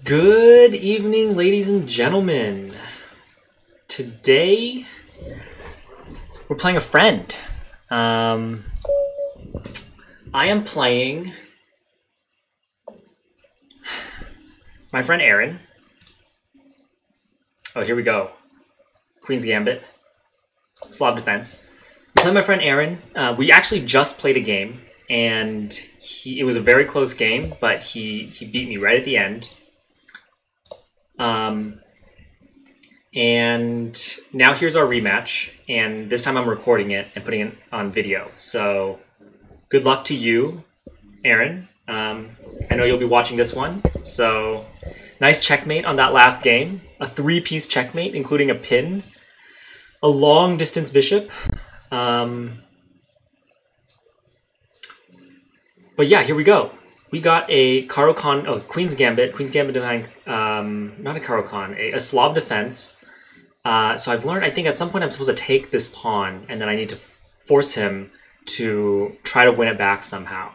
Good evening, ladies and gentlemen. Today, we're playing a friend. I am playing my friend Aaron. Oh, here we go. Queens Gambit. Slav defense. I'm playing my friend Aaron. We actually just played a game, and it was a very close game, but he beat me right at the end. And now here's our rematch, and this time I'm recording it and putting it on video. So good luck to you, Aaron. I know you'll be watching this one. So nice checkmate on that last game. A three-piece checkmate, including a pin, a long distance bishop. But yeah, here we go. We got a Queen's Gambit behind, not a Caro-Kann, a Slav defense. So I've learned, I think at some point I'm supposed to take this pawn, and then I need to force him to try to win it back somehow.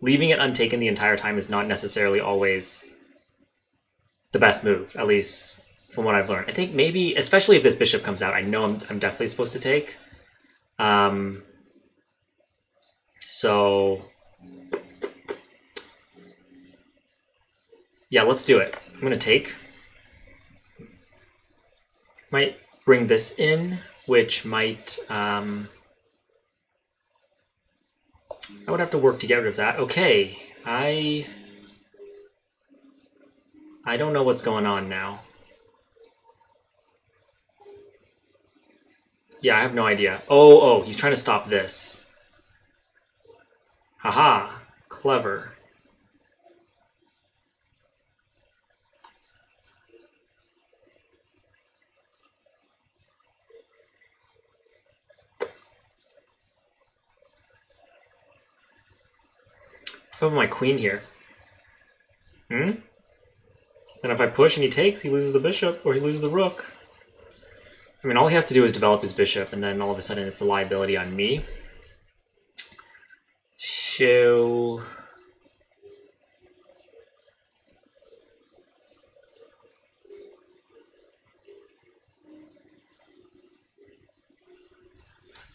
Leaving it untaken the entire time is not necessarily always the best move, at least from what I've learned. I think maybe, especially if this bishop comes out, I know I'm definitely supposed to take. So yeah, let's do it. I'm going to take. Might bring this in, which might... I would have to work to get rid of that. Okay, I don't know what's going on now. Yeah, I have no idea. Oh, he's trying to stop this. Haha, clever. If I have my queen here. And if I push and he takes, he loses the bishop, or he loses the rook. I mean, all he has to do is develop his bishop, and then all of a sudden it's a liability on me. So...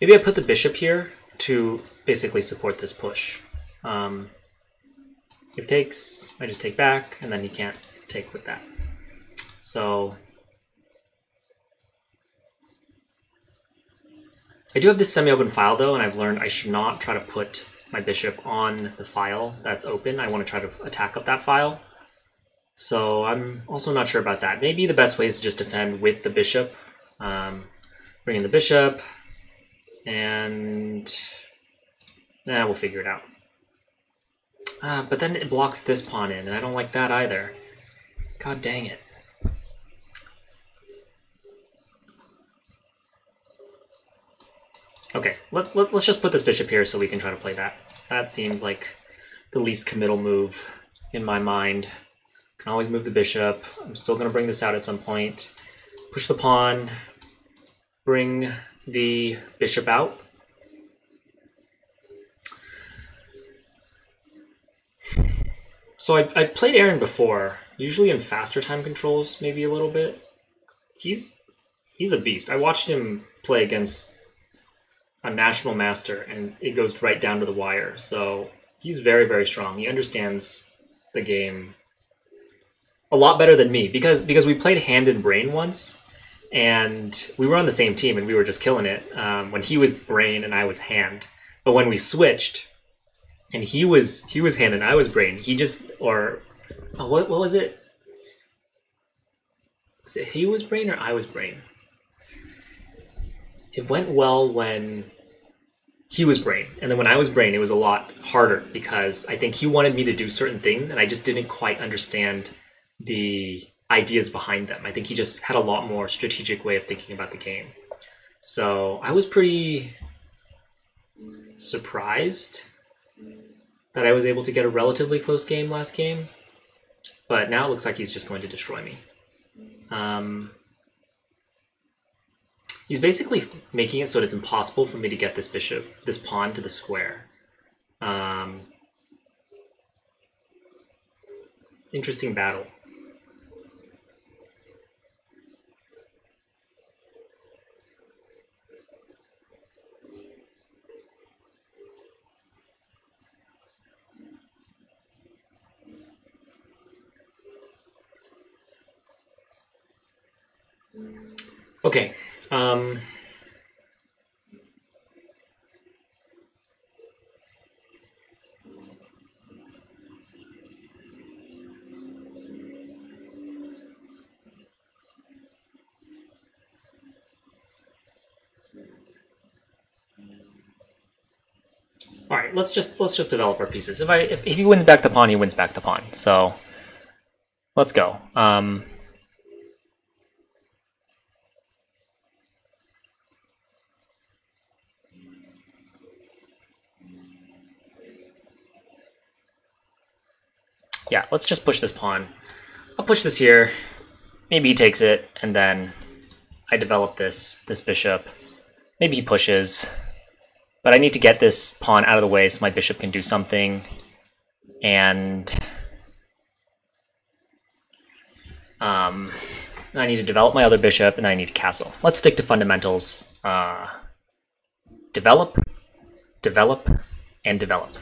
maybe I put the bishop here to basically support this push. If takes, I just take back, and then he can't take with that. So I do have this semi-open file though, and I've learned I should not try to put my bishop on the file that's open. I want to try to attack up that file. So I'm also not sure about that. Maybe the best way is to just defend with the bishop. Bring in the bishop, and we'll figure it out. But then it blocks this pawn in, and I don't like that either. God dang it. Okay, let's just put this bishop here so we can try to play that. That seems like the least committal move in my mind. Can always move the bishop. I'm still going to bring this out at some point. Push the pawn. Bring the bishop out. So I played Aaron before, usually in faster time controls, maybe a little bit. He's a beast. I watched him play against a national master, and it goes right down to the wire. So he's very, very strong. He understands the game a lot better than me, because we played hand and brain once, and we were on the same team, and we were just killing it when he was brain and I was hand. But when we switched, and he was hand and I was brain, he just, or what was it? Was it he was brain or I was brain? It went well when he was brain, and then when I was brain, it was a lot harder because I think he wanted me to do certain things, and I just didn't quite understand the ideas behind them. I think he just had a lot more strategic way of thinking about the game. So I was pretty surprised that I was able to get a relatively close game last game, but now it looks like he's just going to destroy me. He's basically making it so that it's impossible for me to get this pawn to the square. Interesting battle. Okay. All right, let's just develop our pieces. If he wins back the pawn, he wins back the pawn. So let's go. Yeah, let's just push this pawn. I'll push this here. Maybe he takes it, and then I develop this bishop. Maybe he pushes. But I need to get this pawn out of the way so my bishop can do something. And I need to develop my other bishop, and then I need to castle. Let's stick to fundamentals. Develop, develop, and develop.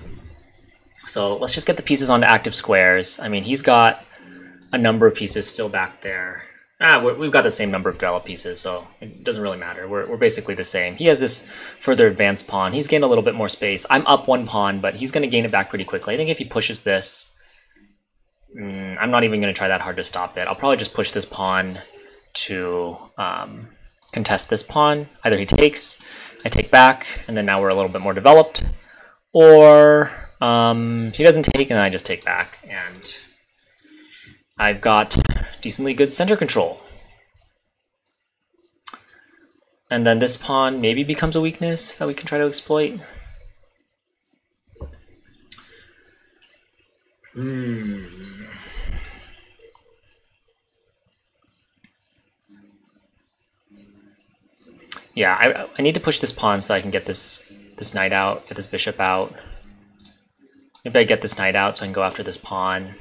So let's just get the pieces onto active squares. I mean, he's got a number of pieces still back there. We've got the same number of developed pieces, so it doesn't really matter. We're basically the same. He has this further advanced pawn. He's gained a little bit more space. I'm up one pawn, but he's going to gain it back pretty quickly. I think if he pushes this, I'm not even going to try that hard to stop it. I'll probably just push this pawn to contest this pawn. Either he takes, I take back, and then now we're a little bit more developed, or he doesn't take, and then I just take back, and I've got decently good center control. And then this pawn maybe becomes a weakness that we can try to exploit. Yeah, I need to push this pawn so I can get this knight out, get this bishop out. Maybe I get this knight out so I can go after this pawn.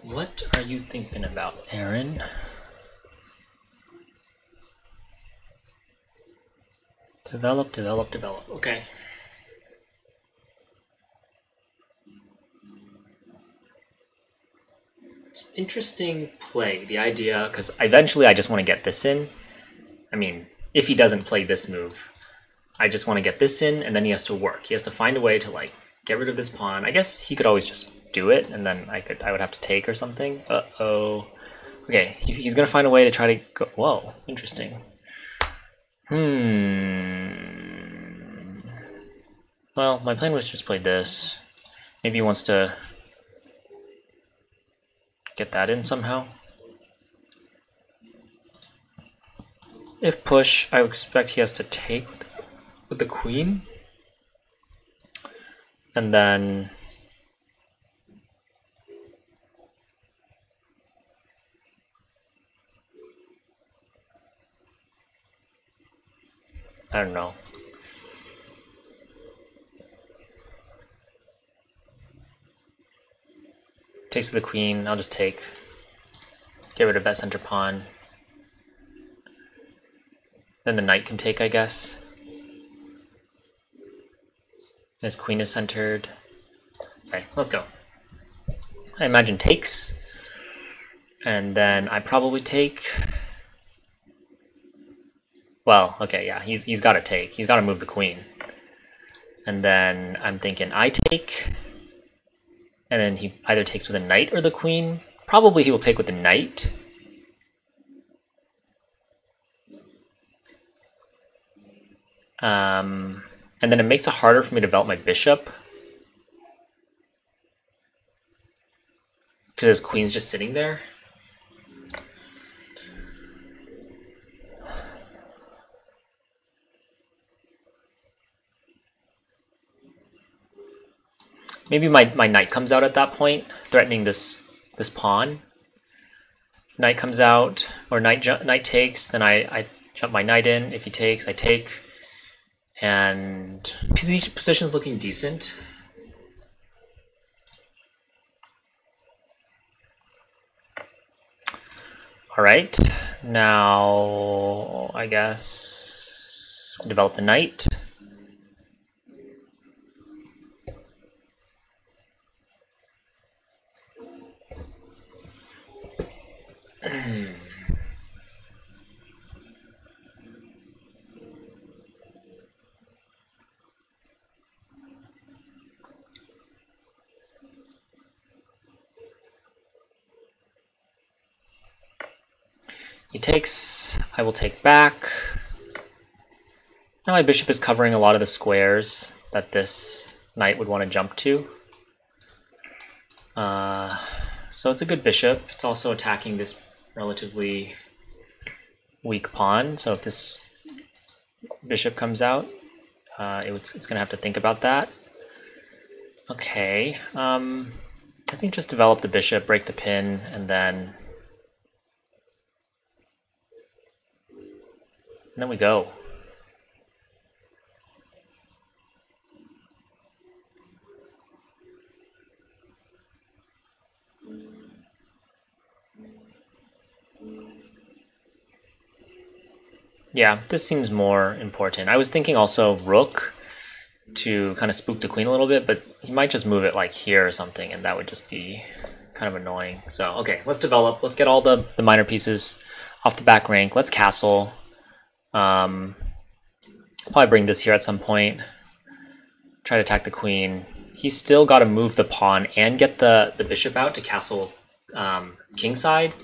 What are you thinking about, Aaron? Develop, develop, develop. Okay. Interesting play, the idea, because eventually I just want to get this in. I mean, if he doesn't play this move, I just want to get this in, and then he has to work. He has to find a way to, like, get rid of this pawn. I guess he could always just do it, and then I would have to take or something. Uh-oh. Okay, he's going to find a way to try to go... Whoa, interesting. Well, my plan was to just play this. Maybe he wants to get that in somehow. If push, I would expect he has to take with the queen. And then... I don't know. Takes to the queen, I'll just take. Get rid of that center pawn. Then the knight can take, I guess. His queen is centered. Okay, let's go. I imagine takes. And then I probably take. Well, okay, yeah, he's got to take. He's got to move the queen. And then I'm thinking I take. And then he either takes with a knight or the queen. Probably he will take with the knight. And then it makes it harder for me to develop my bishop. Because his queen's just sitting there. Maybe my knight comes out at that point, threatening this pawn. If knight comes out, or knight takes, then I jump my knight in. If he takes, I take. And position's looking decent. All right, now I guess develop the knight. He takes, I will take back. Now my bishop is covering a lot of the squares that this knight would want to jump to. So it's a good bishop. It's also attacking this relatively weak pawn. So if this bishop comes out, it's going to have to think about that. Okay, I think just develop the bishop, break the pin, and then we go. Yeah, this seems more important. I was thinking also rook to kind of spook the queen a little bit, but he might just move it like here or something, and that would just be kind of annoying. So, okay, let's develop. Let's get all the minor pieces off the back rank. Let's castle. I'll probably bring this here at some point. Try to attack the queen. He's still got to move the pawn and get the bishop out to castle king side,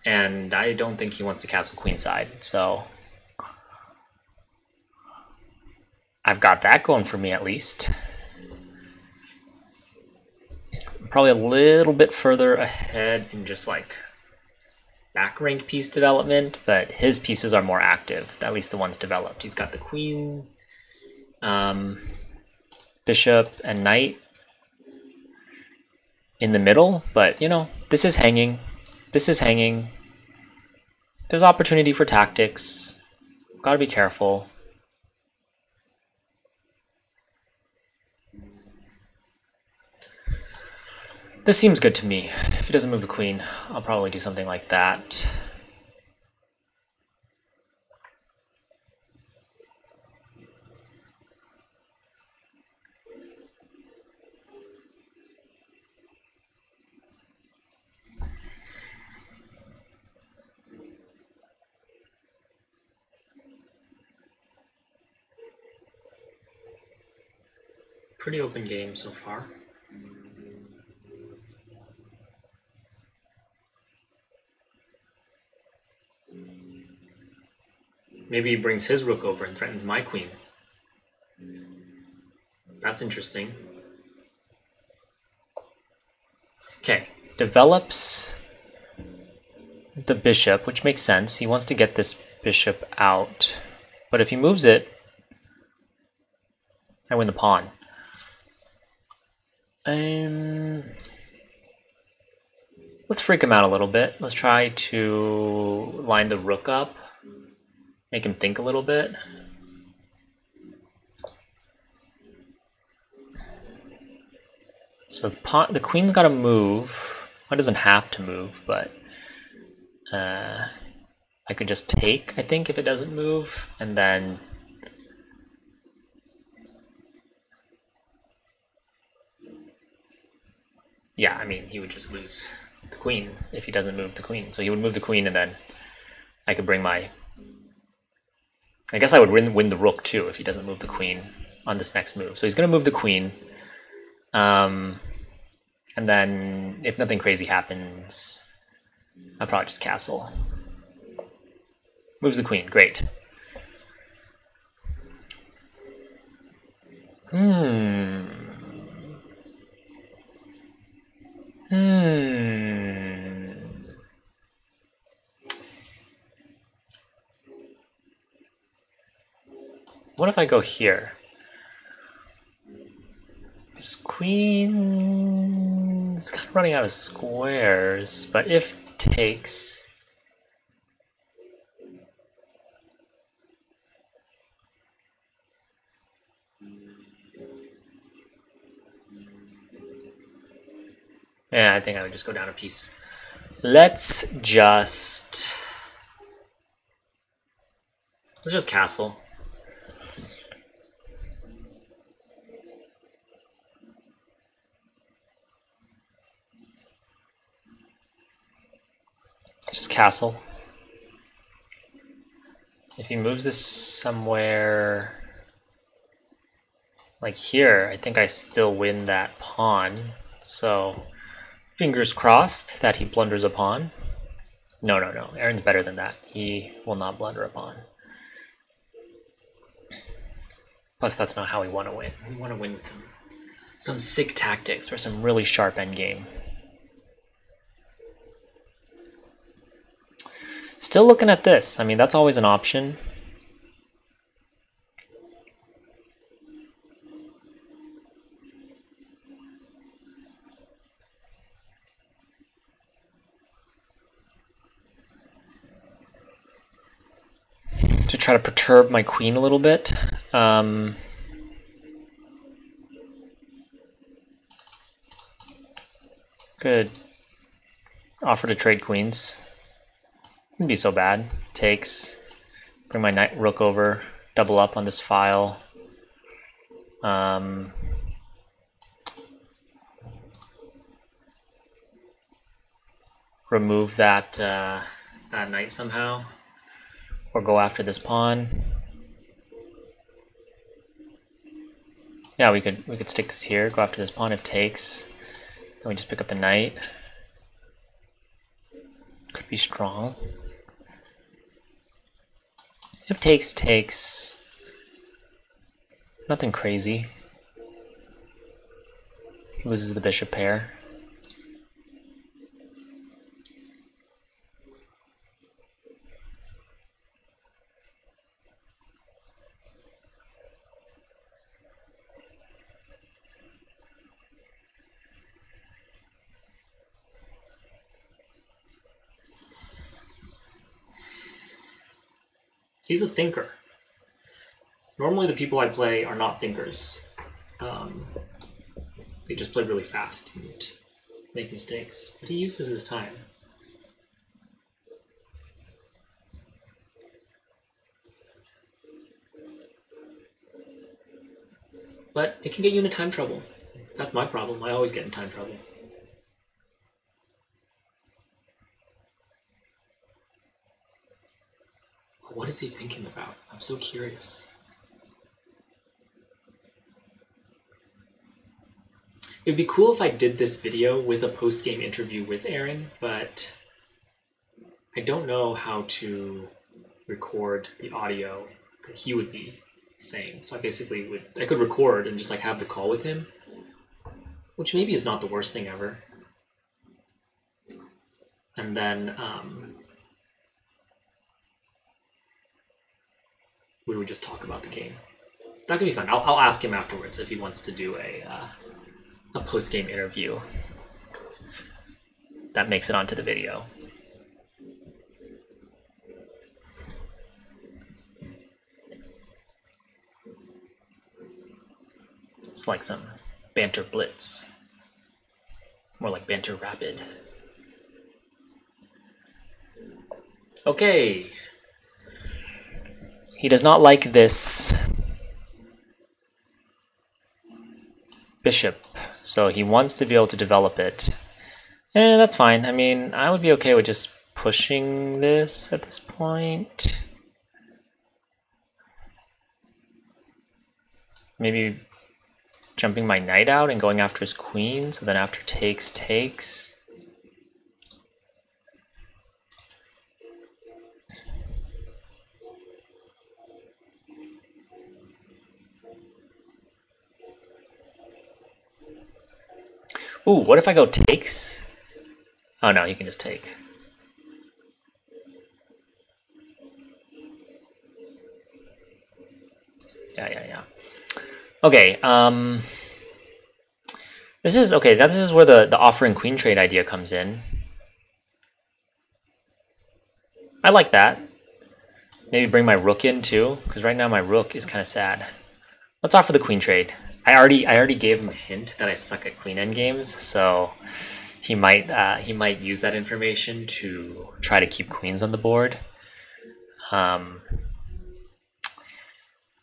and I don't think he wants to castle queen side, so I've got that going for me at least. Probably a little bit further ahead in just like back rank piece development, but his pieces are more active, at least the ones developed. He's got the queen, bishop, and knight in the middle, but you know, this is hanging. This is hanging. There's opportunity for tactics. Gotta be careful. This seems good to me. If he doesn't move the queen, I'll probably do something like that. Pretty open game so far. Maybe he brings his rook over and threatens my queen. That's interesting. Okay, develops the bishop, which makes sense. He wants to get this bishop out. But if he moves it, I win the pawn. Let's freak him out a little bit. Let's try to line the rook up. Make him think a little bit. So the queen's got to move. Well, it doesn't have to move, but I could just take, I think, if it doesn't move, and then yeah, I mean, he would just lose the queen if he doesn't move the queen. So he would move the queen, and then I could bring my... I guess I would win the rook too if he doesn't move the queen on this next move. So he's going to move the queen. And then if nothing crazy happens, I'll probably just castle. Moves the queen, great. Hmm. What if I go here? His queen's kind of running out of squares, but if takes... Yeah, I think I would just go down a piece. Let's just castle. Let's just castle. If he moves this somewhere like here, I think I still win that pawn. So fingers crossed that he blunders a pawn. No. Aaron's better than that. He will not blunder a pawn. Plus, that's not how we want to win. We want to win with some sick tactics or some really sharp endgame. Still looking at this. I mean, that's always an option. To try to perturb my queen a little bit. Could offer to trade queens. Wouldn't be so bad. Takes. Bring my knight rook over. Double up on this file. Remove that that knight somehow, or go after this pawn. Yeah, we could stick this here. Go after this pawn if takes. Then we just pick up the knight. Could be strong. If takes. Nothing crazy. He loses the bishop pair. He's a thinker. Normally the people I play are not thinkers. They just play really fast and make mistakes. But he uses his time. But it can get you into time trouble. That's my problem. I always get in time trouble. What is he thinking about? I'm so curious. It'd be cool if I did this video with a post-game interview with Aaron, but I don't know how to record the audio that he would be saying. So I basically I could record and just like have the call with him, which maybe is not the worst thing ever. And then we would just talk about the game. That could be fun. I'll ask him afterwards if he wants to do a post-game interview that makes it onto the video. It's like some banter blitz. More like banter rapid. Okay. He does not like this bishop, so he wants to be able to develop it. And that's fine. I mean, I would be okay with just pushing this at this point. Maybe jumping my knight out and going after his queen, so then after takes. Ooh, what if I go takes? Oh no, he can just take. Yeah. Okay, this is okay. This is where the offering queen trade idea comes in. I like that. Maybe bring my rook in too, because right now my rook is kind of sad. Let's offer the queen trade. I already gave him a hint that I suck at queen endgames, so he might use that information to try to keep queens on the board.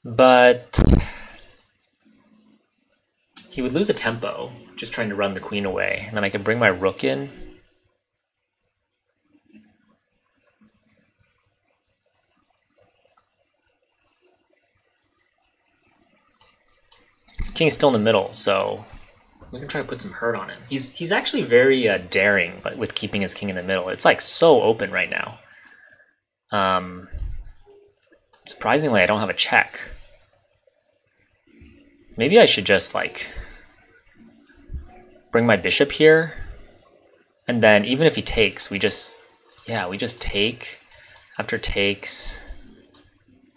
But he would lose a tempo just trying to run the queen away, and then I could bring my rook in. King's still in the middle, so we can try to put some hurt on him. He's actually very daring, but with keeping his king in the middle, it's like so open right now. Surprisingly, I don't have a check. Maybe I should just like bring my bishop here, and then even if he takes, we just take after takes.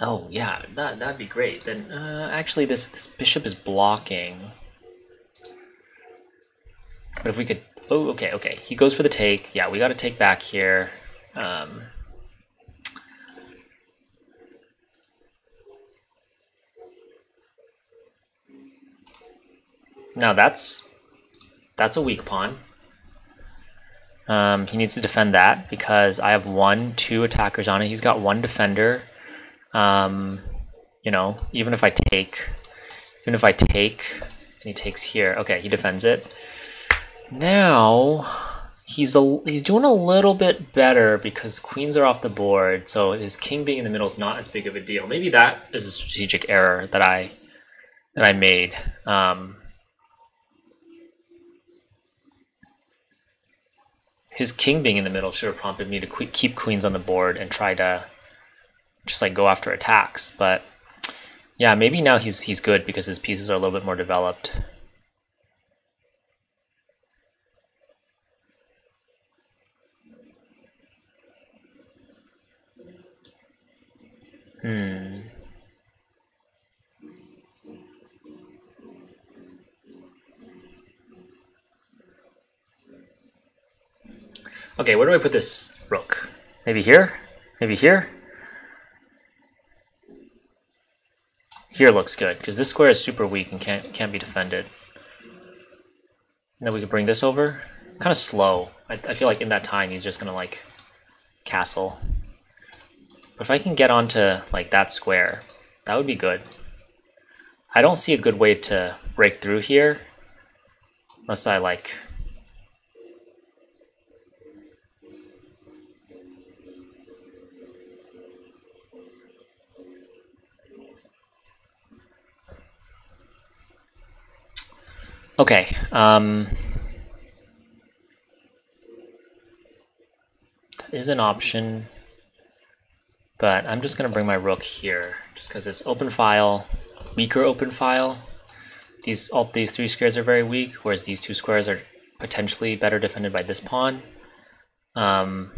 Oh yeah, that'd be great. Then actually this bishop is blocking. But if we could, oh okay, he goes for the take. Yeah, we got to take back here. Now that's a weak pawn. He needs to defend that because I have 1-2 attackers on it. He's got 1 defender. You know, even if I take and he takes here, okay, he defends it. Now he's doing a little bit better because queens are off the board, so his king being in the middle is not as big of a deal. Maybe that is a strategic error that I made. His king being in the middle should have prompted me to keep queens on the board and try to just like go after attacks. But yeah, maybe now he's good because his pieces are a little bit more developed. Okay, where do I put this rook? Maybe here? Maybe here? Here looks good, because this square is super weak and can't be defended. And then we could bring this over. Kind of slow. I feel like in that time he's just gonna like castle. But if I can get onto like that square, that would be good. I don't see a good way to break through here unless I like okay, that is an option, but I'm just gonna bring my rook here just because it's open file, weaker open file. All these 3 squares are very weak, whereas these 2 squares are potentially better defended by this pawn. Bring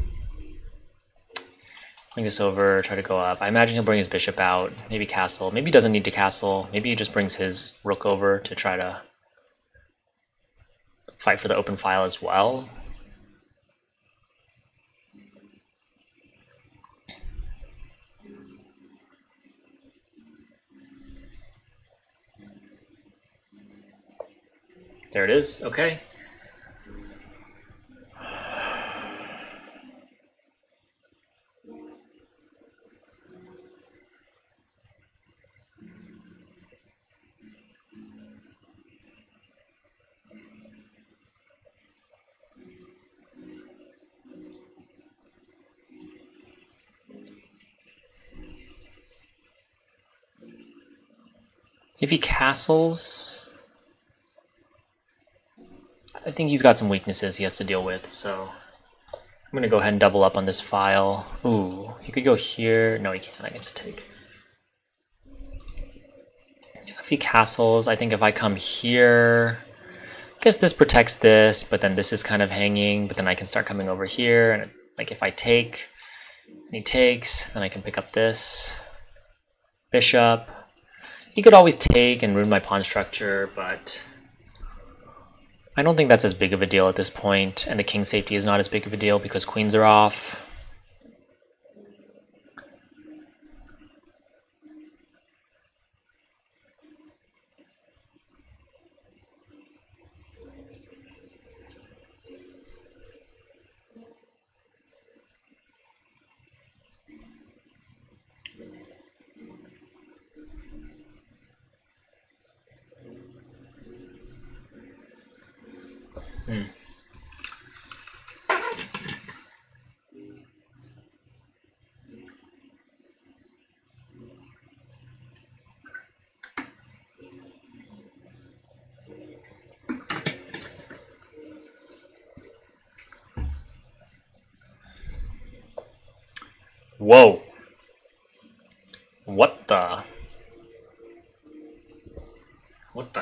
this over, try to go up. I imagine he'll bring his bishop out, maybe castle. Maybe he doesn't need to castle. Maybe he just brings his rook over to try to fight for the open file as well. There it is, okay. If he castles, I think he's got some weaknesses he has to deal with, so I'm gonna go ahead and double up on this file. Ooh, he could go here. No, he can't. I can just take. If he castles, I think if I come here, guess this protects this, but then this is kind of hanging, but then I can start coming over here, and like if I take, and he takes, then I can pick up this. Bishop. He could always take and ruin my pawn structure, but I don't think that's as big of a deal at this point, and the king safety is not as big of a deal because queens are off. Whoa. What the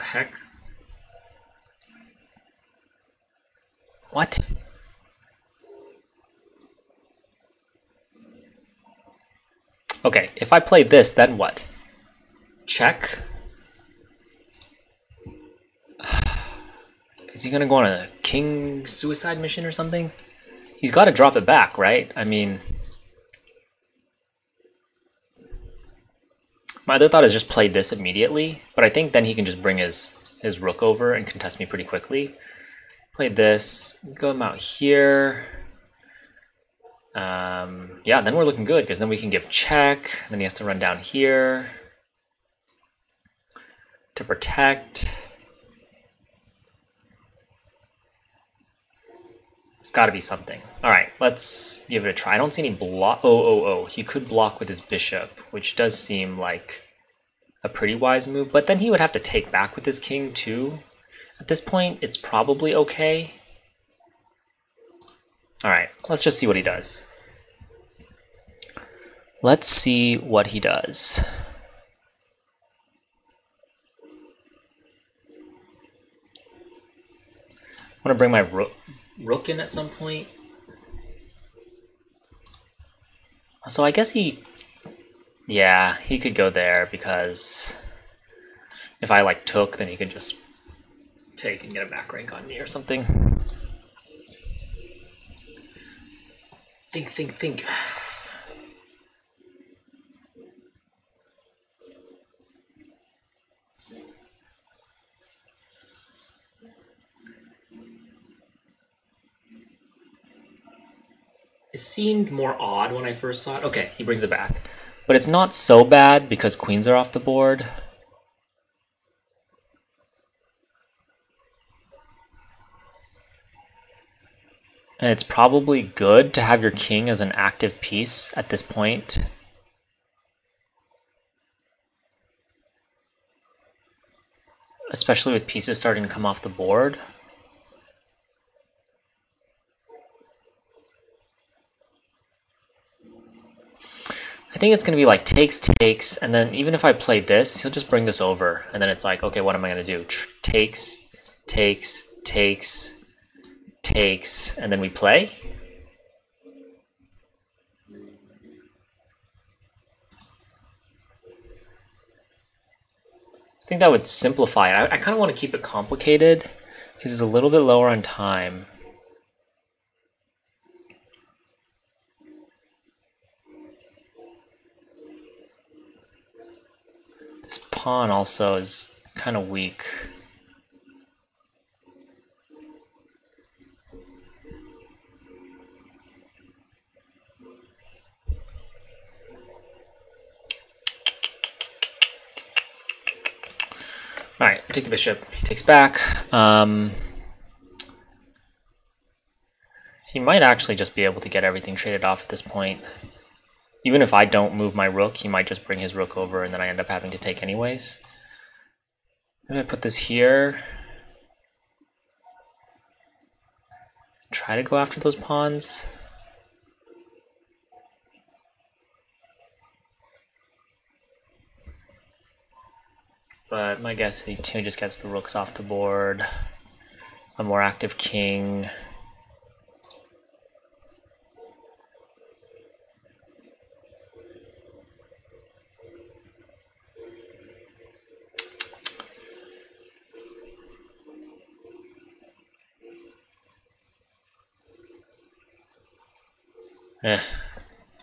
heck? What? Okay, if I play this, then what? Check? Is he gonna go on a king suicide mission or something? He's gotta drop it back, right? I mean, my other thought is just play this immediately, but I think then he can just bring his rook over and contest me pretty quickly. Play this, go him out here. Yeah, then we're looking good because then we can give check. Then he has to run down here to protect. There's got to be something. All right, let's give it a try. I don't see any block. Oh. He could block with his bishop, which does seem like a pretty wise move. But then he would have to take back with his king too. At this point, it's probably okay. All right, let's just see what he does. Let's see what he does. I want to bring my rook in at some point. So I guess yeah, he could go there because if I like took, then he could just take and get a back rank on me or something. Think. It seemed more odd when I first saw it. Okay, he brings it back. But it's not so bad because queens are off the board. And it's probably good to have your king as an active piece at this point. Especially with pieces starting to come off the board. I think it's going to be like takes, and then even if I play this, he'll just bring this over. And then it's like, okay, what am I going to do? Takes, and then we play. I think that would simplify it. I kind of want to keep it complicated because it's a little bit lower on time. This pawn also is kind of weak. All right, I take the bishop. He takes back. He might actually just be able to get everything traded off at this point. Even if I don't move my rook, he might just bring his rook over and then I end up having to take anyways. I'm gonna put this here. Try to go after those pawns. But my guess is he just gets the rooks off the board. a more active king.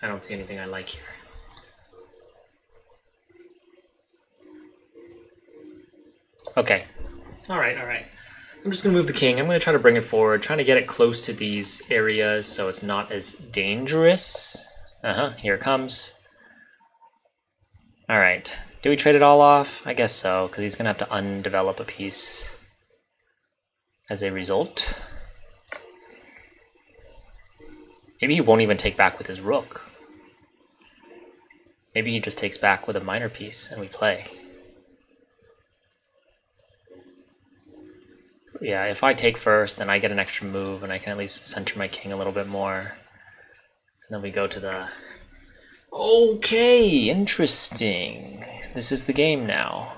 I don't see anything I like here. Okay. Alright. I'm just going to move the king. I'm going to try to bring it forward, trying to get it close to these areas so it's not as dangerous. Here it comes. Alright. Do we trade it all off? I guess so, because he's going to have to undevelop a piece as a result. Maybe he won't even take back with his rook. Maybe he just takes back with a minor piece and we play. Yeah, if I take first, then I get an extra move and I can at least center my king a little bit more. And then we go to the... Okay, interesting. This is the game now.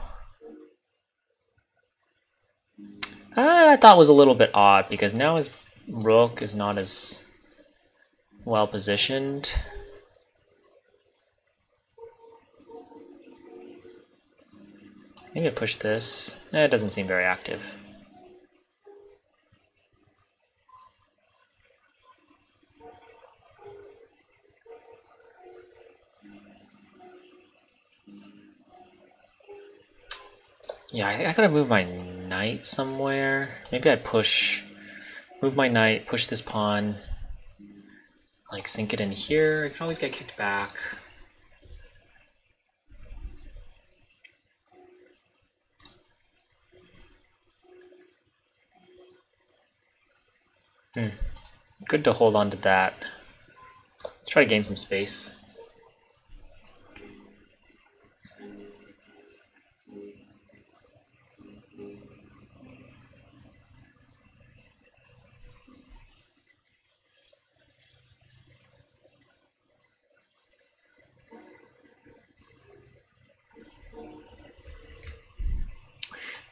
That I thought was a little bit odd because now his rook is not as well positioned. Maybe I push this. It doesn't seem very active. Yeah, I gotta move my knight somewhere. Maybe I move my knight, push this pawn, like sink it in here. I can always get kicked back. Good to hold on to that. Let's try to gain some space.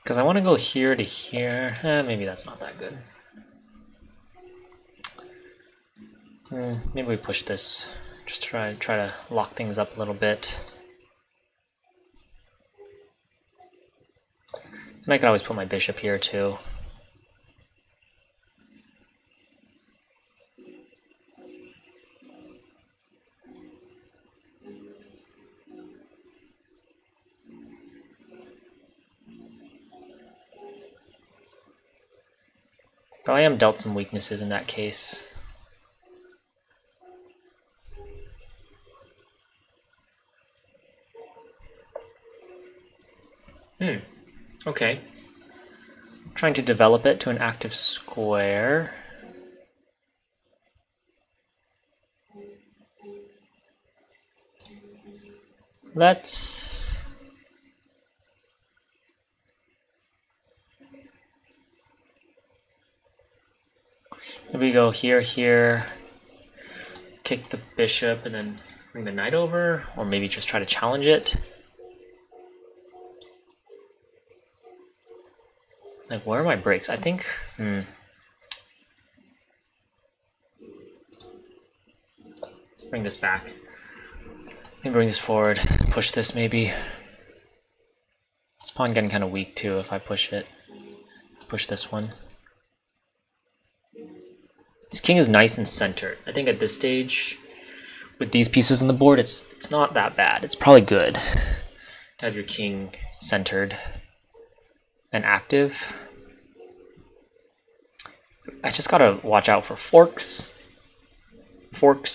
Because I want to go here to here. Maybe that's not that good. Maybe we push this. Just try to lock things up a little bit. And I could always put my bishop here too. Though I am dealt some weaknesses in that case. Okay. I'm trying to develop it to an active square. Let's... Maybe go here, kick the bishop, and then bring the knight over, or maybe just try to challenge it. Like, where are my breaks? I think... Let's bring this back. Maybe bring this forward, push this maybe. This pawn getting kind of weak too if I push it. Push this one. This king is nice and centered. I think at this stage, with these pieces on the board, it's not that bad. It's probably good to have your king centered and active. I just gotta watch out for forks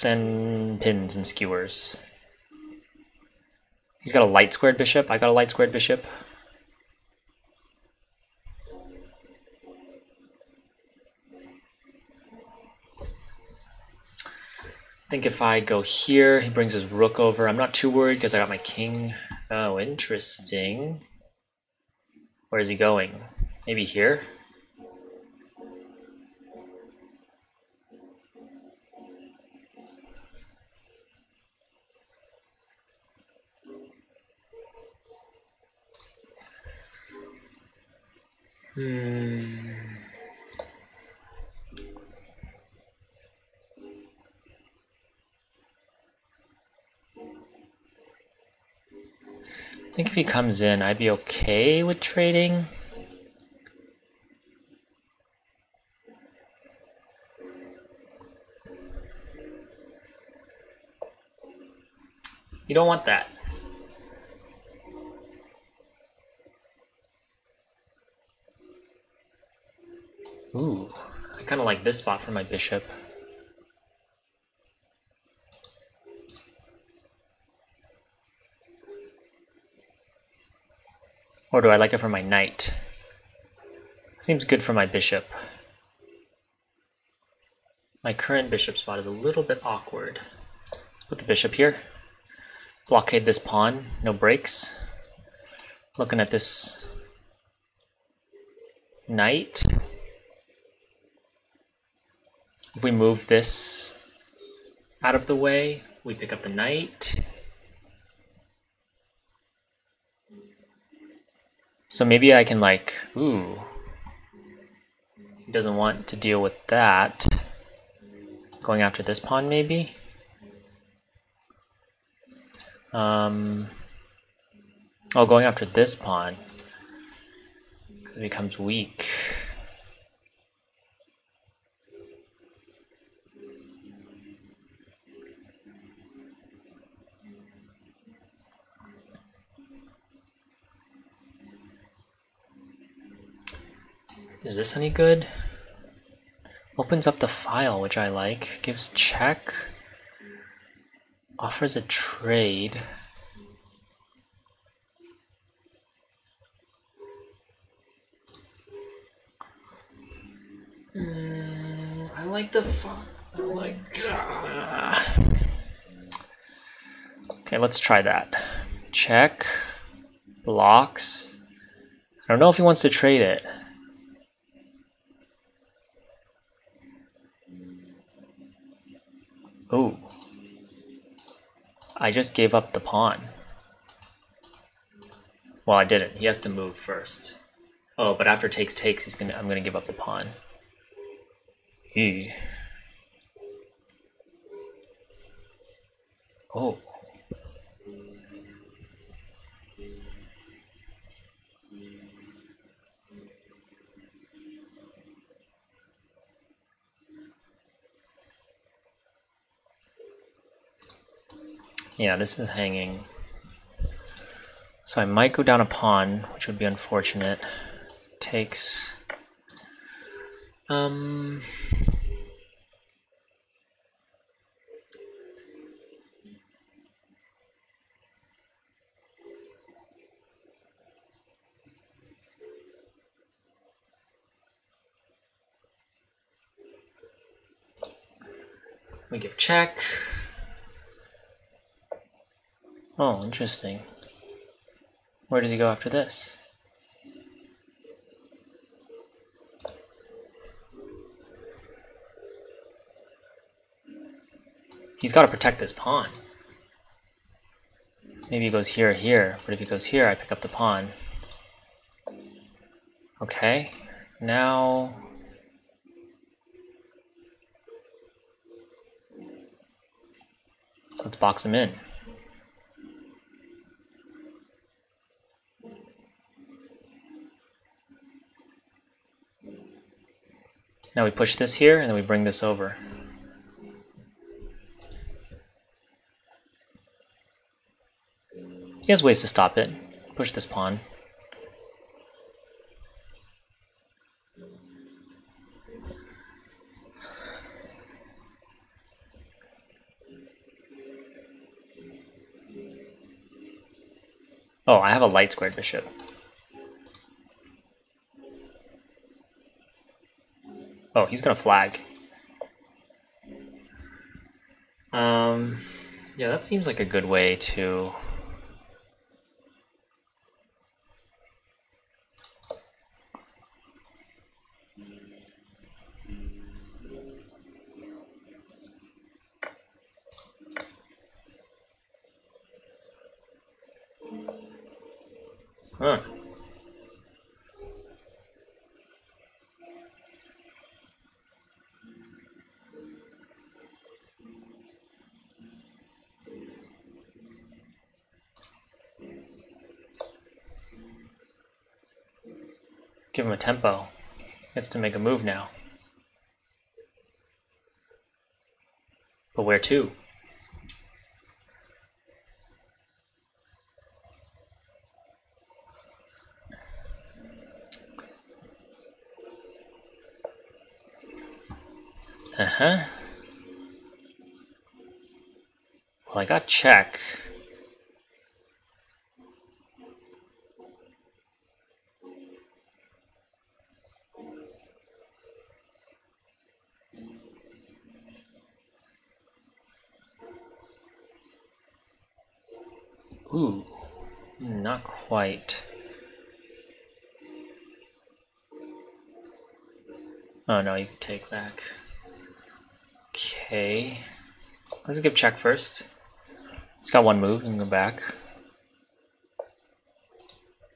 and pins and skewers. He's got a light squared bishop. I got a light squared bishop. I think if I go here, he brings his rook over. I'm not too worried because I got my king. Oh, interesting. Where is he going? Maybe here? think if he comes in, I'd be okay with trading. You don't want that. Ooh, I kind of like this spot for my bishop. Or do I like it for my knight? Seems good for my bishop. My current bishop spot is a little bit awkward. Put the bishop here. Blockade this pawn, no breaks. Looking at this knight. If we move this out of the way, we pick up the knight. So maybe I can like, ooh, he doesn't want to deal with that. Going after this pawn maybe? Oh, going after this pawn, because it becomes weak. Is this any good? Opens up the file, which I like. Gives check. Offers a trade. I like the file. I like. Okay, let's try that. Check. Blocks. I don't know if he wants to trade it. Oh. I just gave up the pawn. Well, I didn't. He has to move first. Oh, but after takes, I'm gonna give up the pawn. Oh. Yeah, this is hanging. So I might go down a pawn, which would be unfortunate. Takes. We give check. Oh, interesting. Where does he go after this? He's got to protect this pawn. Maybe he goes here or here, but if he goes here, I pick up the pawn. Okay, now... let's box him in. Now we push this here, and then we bring this over. He has ways to stop it. Push this pawn. Oh, I have a light squared bishop. Oh, he's gonna flag. Yeah, that seems like a good way to... Huh. Give him a tempo. Gets to make a move now. But where to? Uh-huh. Well, I got check. Ooh, not quite. Oh no, you can take back. Okay. Let's give check first. He's got one move, and go back.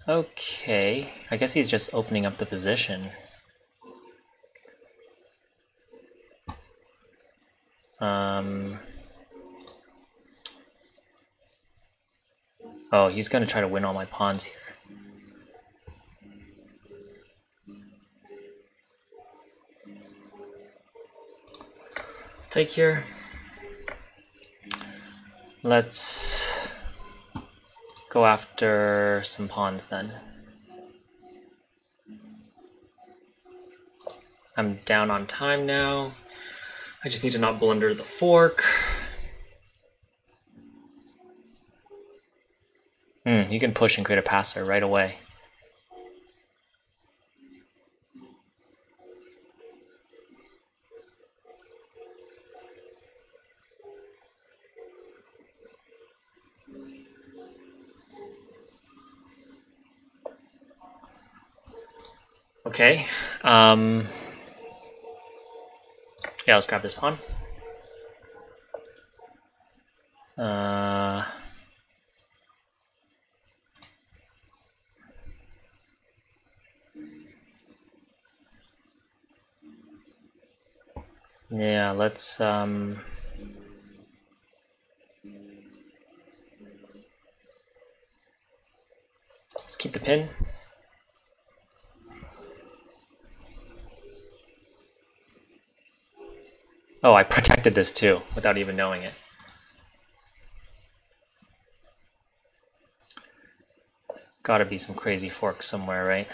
Okay, I guess he's just opening up the position. Oh, he's gonna try to win all my pawns here. Let's take here. Let's go after some pawns then. I'm down on time now. I just need to not blunder the fork. You can push and create a passer right away. Okay. Yeah, let's grab this pawn. Yeah, let's keep the pin. Oh, I protected this too without even knowing it. Gotta be some crazy fork somewhere, right?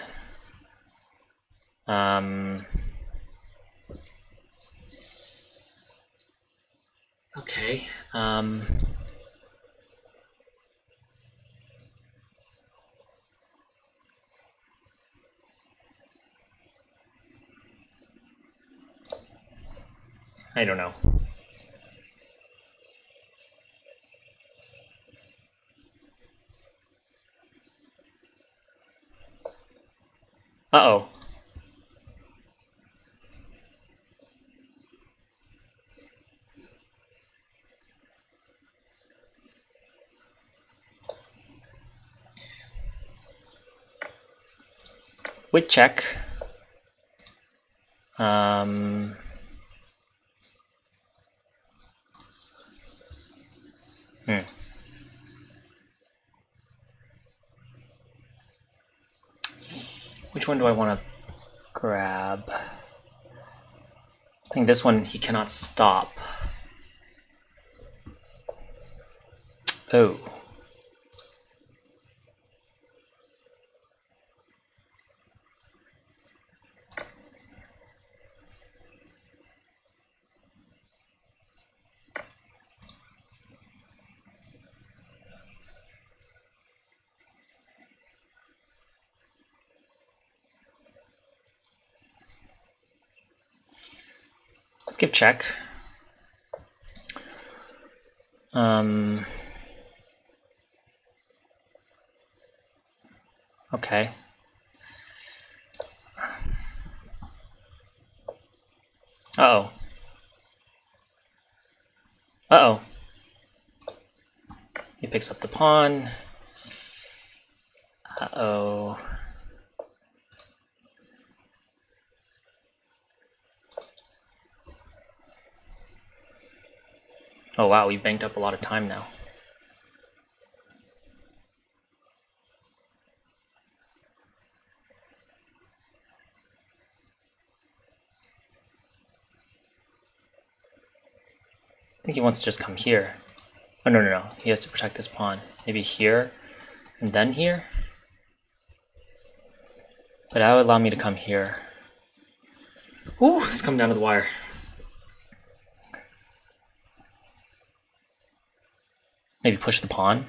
Okay. I don't know. Uh-oh. With check. Which one do I want to grab? I think this one he cannot stop. Oh. Let's give check. Okay. Uh-oh. Uh-oh. He picks up the pawn. Uh-oh. Oh wow, we banked up a lot of time now. think he wants to just come here. Oh, no, no, no. He has to protect this pawn. Maybe here and then here. But that would allow me to come here. Ooh, it's coming down to the wire. Maybe push the pawn.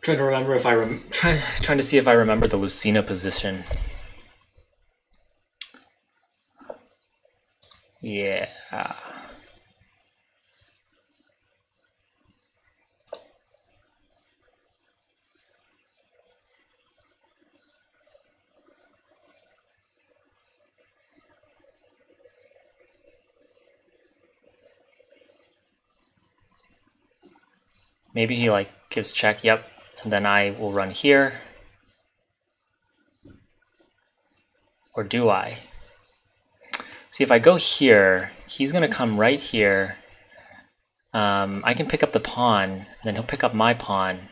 Trying to remember if trying to see if I remember the Lucina position. Yeah. Maybe he like gives check. Yep. And then I will run here. Or do I? See, if I go here, he's going to come right here. I can pick up the pawn, and then he'll pick up my pawn.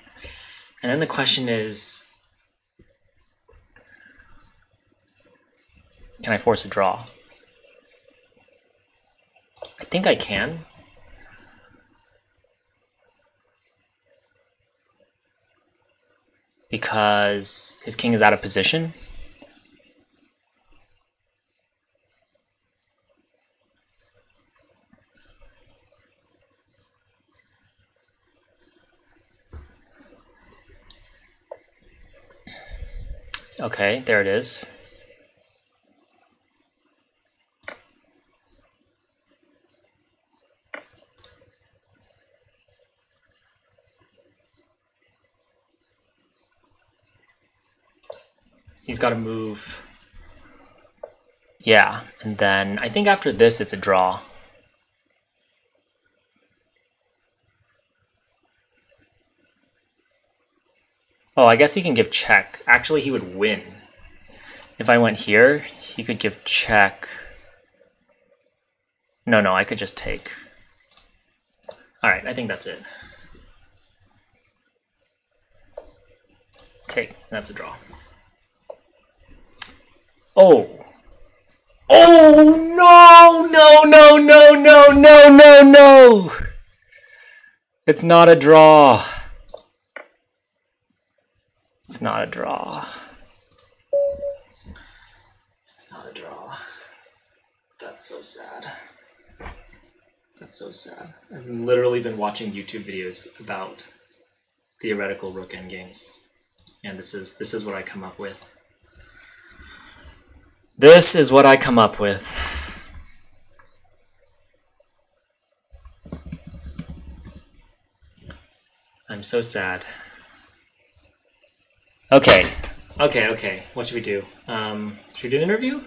And then the question is, can I force a draw? I think I can. Because his king is out of position. Okay, there it is. He's got to move. Yeah, and then I think after this it's a draw. Oh, I guess he can give check. Actually, he would win. If I went here, he could give check. No, I could just take. All right, I think that's it. Take, that's a draw. Oh. Oh, no. It's not a draw. It's not a draw. It's not a draw. That's so sad. That's so sad. I've literally been watching YouTube videos about theoretical rook endgames, and this is what I come up with. This is what I come up with. I'm so sad. Okay. What should we do? Should we do an interview?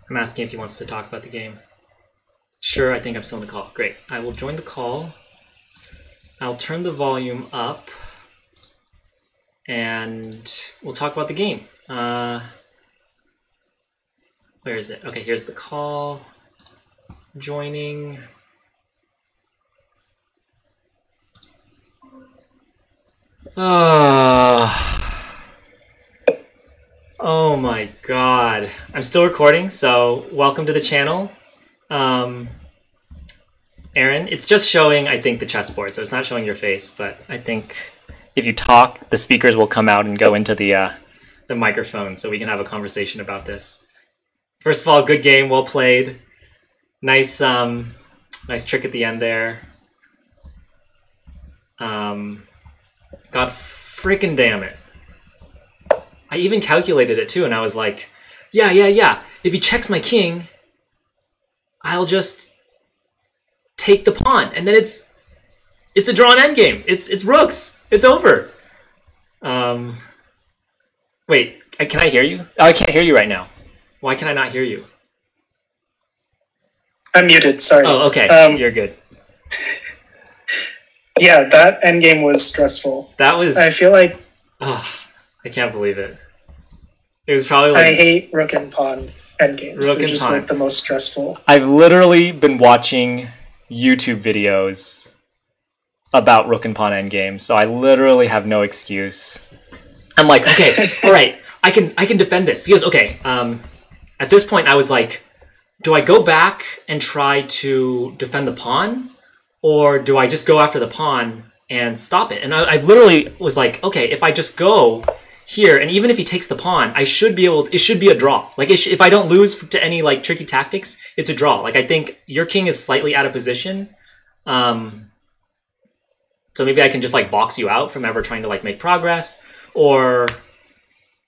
I'm asking if he wants to talk about the game. Sure, I think I'm still on the call. Great. I will join the call. I'll turn the volume up. And we'll talk about the game. Where is it? Okay, here's the call. Joining. Oh my god. I'm still recording, so welcome to the channel. Aaron, it's just showing, I think, the chessboard, so it's not showing your face, but I think if you talk, the speakers will come out and go into the microphone so we can have a conversation about this. First of all, good game, well played. Nice nice trick at the end there. God freaking damn it. I even calculated it too, and I was like, yeah. If he checks my king, I'll just take the pawn, and then it's a drawn endgame. It's rooks. It's over. Wait, can I hear you? Oh, I can't hear you right now. Why can I not hear you? I'm muted, sorry. Oh, okay. You're good. Yeah, that endgame was stressful. That was... I feel like... Oh, I can't believe it. It was probably like... I hate rook and pawn endgames. Rook They're and just pawn. like the most stressful. I've literally been watching YouTube videos about rook and pawn endgames, so I literally have no excuse. I'm like, okay, all right, I can defend this because at this point I was like, do I go back and try to defend the pawn, or do I just go after the pawn and stop it? And I literally was like, okay, if I just go here, and even if he takes the pawn, I should be able. It should be a draw. Like if I don't lose to any like tricky tactics, it's a draw. Like I think your king is slightly out of position. So maybe I can just like box you out from ever trying to like make progress, or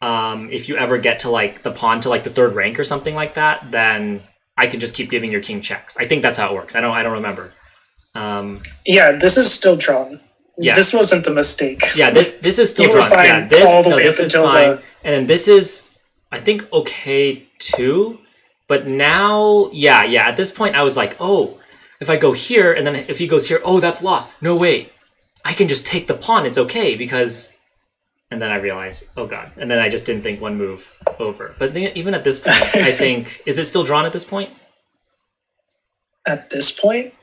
if you ever get to like the pawn to like the third rank or something like that, then I can just keep giving your king checks. I think that's how it works. I don't remember. Yeah, this is still drawn. Yeah, this wasn't the mistake. Yeah, this is still drawn. Yeah, this is fine. And then this is, I think, okay too. But now, yeah. At this point, I was like, oh, if I go here, and then if he goes here, oh, that's lost. No, wait. I can just take the pawn. It's okay because... And then I realized, oh god. And then I just didn't think one move over. But even at this point, I think... Is it still drawn at this point? At this point?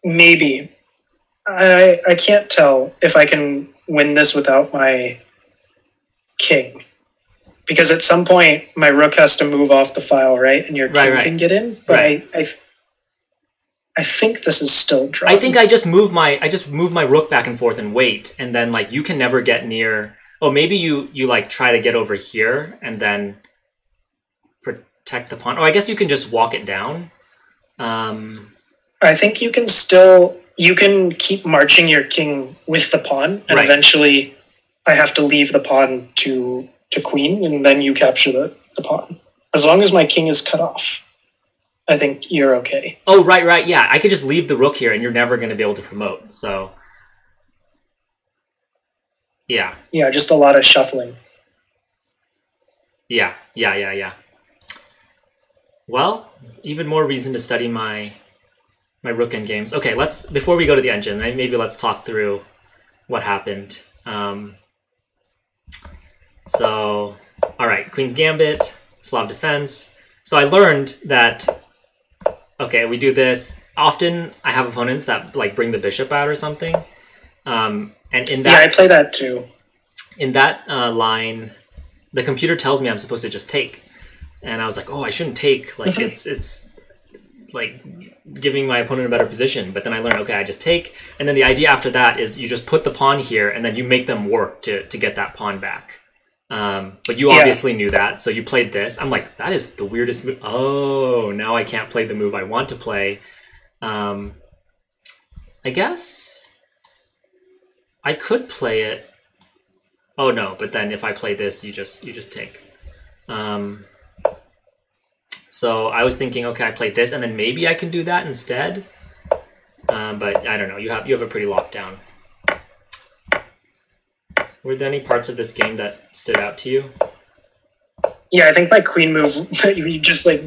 Maybe. I can't tell if I can win this without my king. Because at some point, my rook has to move off the file, right? And your king can get in. But I think this is still drawn. I think I just move my rook back and forth and wait, and then like you can never get near. Oh, maybe you like try to get over here and then protect the pawn. Oh, I guess you can just walk it down. I think you can keep marching your king with the pawn, and eventually I have to leave the pawn to queen, and then you capture the pawn. As long as my king is cut off, I think you're okay. Oh, right, yeah. I could just leave the rook here, and you're never going to be able to promote, so... Yeah. Yeah, just a lot of shuffling. Yeah. Well, even more reason to study my rook endgames. Okay, before we go to the engine, maybe let's talk through what happened. So, all right, Queens Gambit, Slav defense. So I learned that... Okay, we do this. Often I have opponents that like bring the bishop out or something. And in that... Yeah, I play that too. In that line, the computer tells me I'm supposed to just take. And I was like, oh, I shouldn't take. Like, it's like giving my opponent a better position. But then I learned, okay, I just take. And then the idea after that is you just put the pawn here and then you make them work to get that pawn back. But you obviously knew that, so you played this. I'm like, that is the weirdest move. Oh, now I can't play the move I want to play. I guess I could play it. Oh no, but then if I play this, you just take. So I was thinking, okay, I played this, and then maybe I can do that instead. But I don't know. You have a pretty locked down. Were there any parts of this game that stood out to you? Yeah, I think my queen move that you just like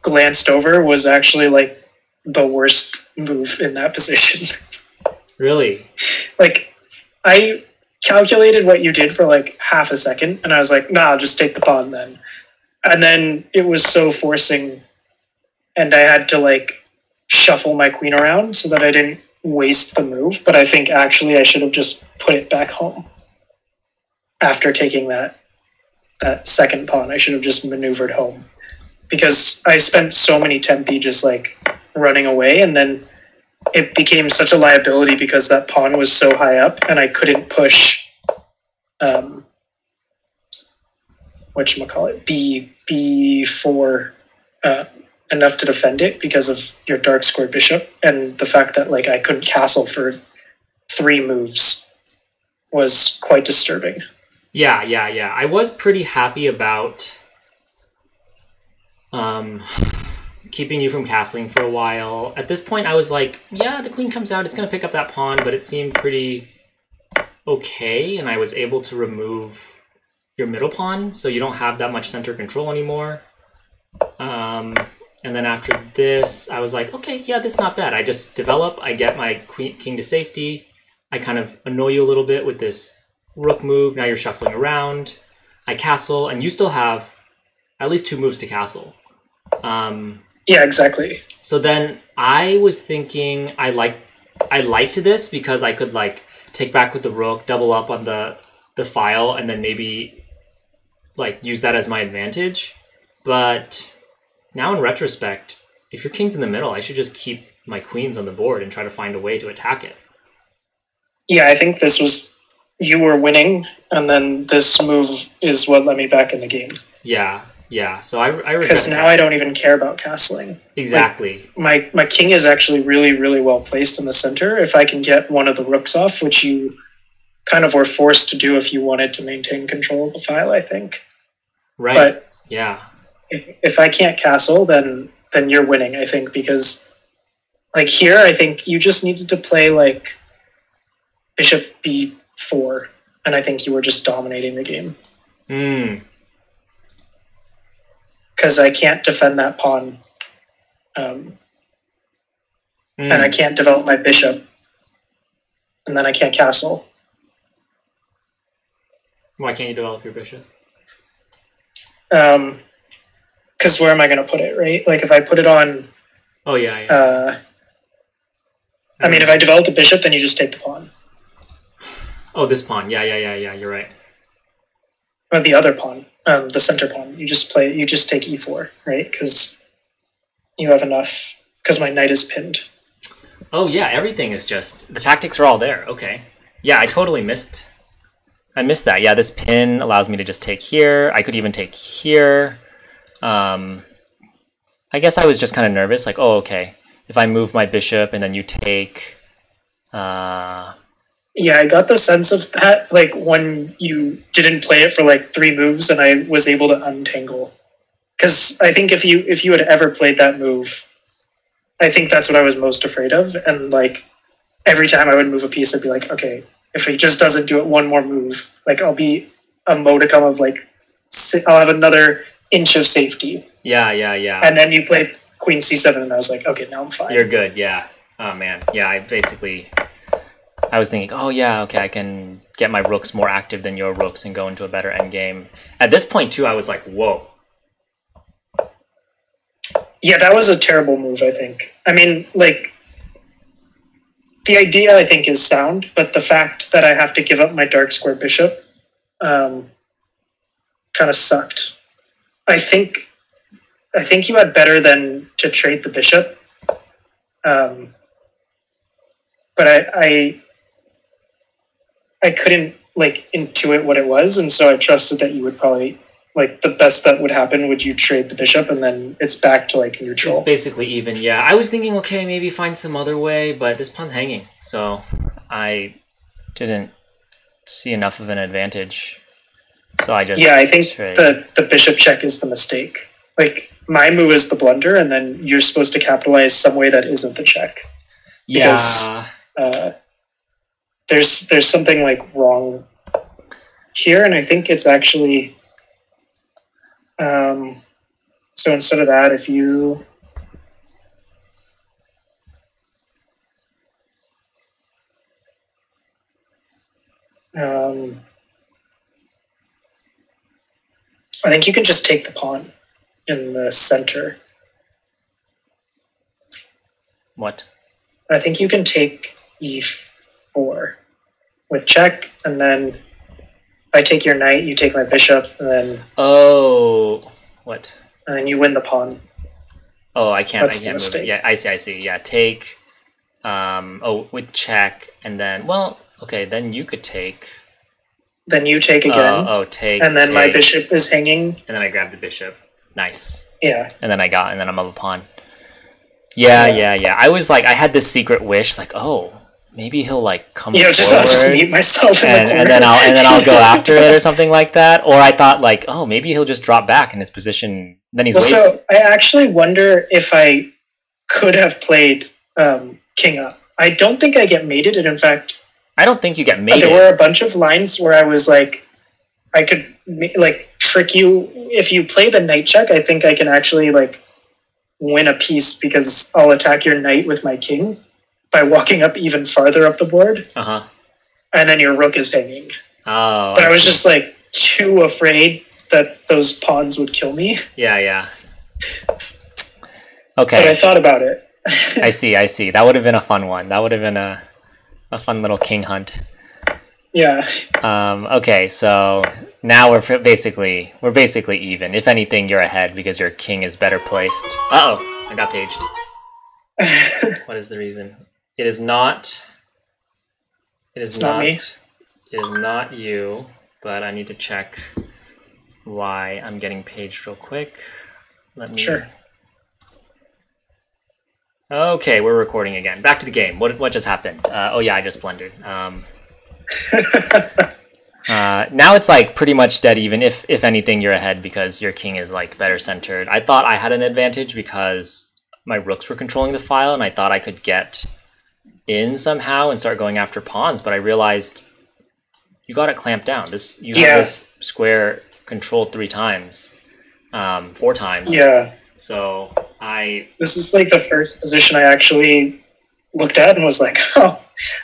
glanced over was actually like the worst move in that position. Really? Like, I calculated what you did for like half a second, and I was like, nah, I'll just take the pawn then. And then it was so forcing, and I had to like shuffle my queen around so that I didn't waste the move. But I think actually I should have just put it back home. After taking that second pawn, I should have just maneuvered home, because I spent so many tempi just like running away, and then it became such a liability because that pawn was so high up, and I couldn't push whatchamacallit, b4 enough to defend it because of your dark square bishop, and the fact that like I couldn't castle for 3 moves was quite disturbing. Yeah. I was pretty happy about um, keeping you from castling for a while. At this point, I was like, yeah, the queen comes out, it's going to pick up that pawn, but it seemed pretty okay, and I was able to remove your middle pawn, so you don't have that much center control anymore. And then after this, I was like, okay, yeah, this is not bad. I just develop, I get my king to safety, I kind of annoy you a little bit with this rook move, now you're shuffling around, I castle, and you still have at least 2 moves to castle. Yeah, exactly. So then I was thinking I liked this because I could like take back with the rook, double up on the file, and then maybe like use that as my advantage. But now in retrospect, if your king's in the middle, I should just keep my queens on the board and try to find a way to attack it. Yeah, I think this was, you were winning, and then this move is what let me back in the game. Yeah, yeah. So I because now I don't even care about castling. Exactly. Like, my king is actually really, really well placed in the center. If I can get one of the rooks off, which you kind of were forced to do if you wanted to maintain control of the file, I think. Right. But yeah. If I can't castle, then you're winning, I think, because like here, I think you just needed to play like bishop b4, and I think you were just dominating the game. Because I can't defend that pawn, and I can't develop my bishop, and then I can't castle. Why can't you develop your bishop? Because where am I going to put it, right? Like if I put it on... Oh, yeah. I mean, if I develop the bishop, then you just take the pawn. Oh, this pawn. Yeah, you're right. Or the other pawn, the center pawn. You just take e4, right? Because you have enough, because my knight is pinned. Oh, yeah, everything is just... The tactics are all there. Okay. Yeah, I totally missed... I missed that. Yeah, this pin allows me to just take here. I could even take here. I guess I was just kind of nervous. Like, oh, okay. If I move my bishop and then you take... Yeah, I got the sense of that, like, when you didn't play it for, like, 3 moves and I was able to untangle. Because I think if you had ever played that move, I think that's what I was most afraid of. And, like, every time I would move a piece, I'd be like, okay, if he just doesn't do it one more move, like, I'll be a modicum of, like, I'll have another inch of safety. Yeah. And then you played queen c7, and I was like, okay, now I'm fine. You're good, yeah. Oh, man. Yeah, I was thinking, oh, yeah, okay, I can get my rooks more active than your rooks and go into a better endgame. At this point, too, I was like, whoa. Yeah, that was a terrible move, I think. I mean, like, the idea, I think, is sound, but the fact that I have to give up my dark square bishop kind of sucked. I think you had better than to trade the bishop. But I couldn't, like, intuit what it was, and so I trusted that you would probably, like, the best that would happen would you trade the bishop, and then it's back to, like, neutral. It's basically even, yeah. I was thinking, okay, maybe find some other way, but this pawn's hanging, so I didn't see enough of an advantage. So I just... Yeah, I think the bishop check is the mistake. Like, my move is the blunder, and then you're supposed to capitalize some way that isn't the check. Because, there's something, like, wrong here, and I think it's actually... so instead of that, if you... I think you can just take the pawn in the center. What? I think you can take e4 with check, and then if I take your knight, you take my bishop, and then... Oh, what? And then you win the pawn. Oh, I can't move it. Yeah, I see. Yeah, take... oh, with check, and then... Well, okay, then you could take... Then you take again. Take. And then my bishop is hanging. And then I grab the bishop. Nice. Yeah. And then I'm up a pawn. Yeah. I was like, I had this secret wish, like, oh, maybe he'll like come I'll just forward meet myself in the corner. and then I'll go after it or something like that. Or I thought like, oh, maybe he'll just drop back in his position. Then he's waiting. So I actually wonder if I could have played king up. I don't think I get mated, and in fact, I don't think you get mated. There were a bunch of lines where I was like, I could like trick you if you play the knight check. I think I can actually like win a piece because I'll attack your knight with my king by walking up even farther up the board. And then your rook is hanging. Oh, but I was just like too afraid that those pawns would kill me. Yeah. Okay. But I thought about it. I see. That would have been a fun one. That would have been a fun little king hunt. Yeah. Okay, so now we're basically even. If anything, you're ahead because your king is better placed. Uh-oh, I got paged. What is the reason? It is not. It's not me. It is not you, but I need to check why I'm getting paged real quick. Let me. Sure. Okay, we're recording again. Back to the game. What just happened? Oh yeah, I just blundered. Now it's like pretty much dead even. If anything, you're ahead because your king is like better centered. I thought I had an advantage because my rooks were controlling the file, and I thought I could get in somehow and start going after pawns. But I realized you got it clamped down. You have this square controlled 3 times, 4 times. Yeah. So This is like the first position I actually looked at and was like, oh,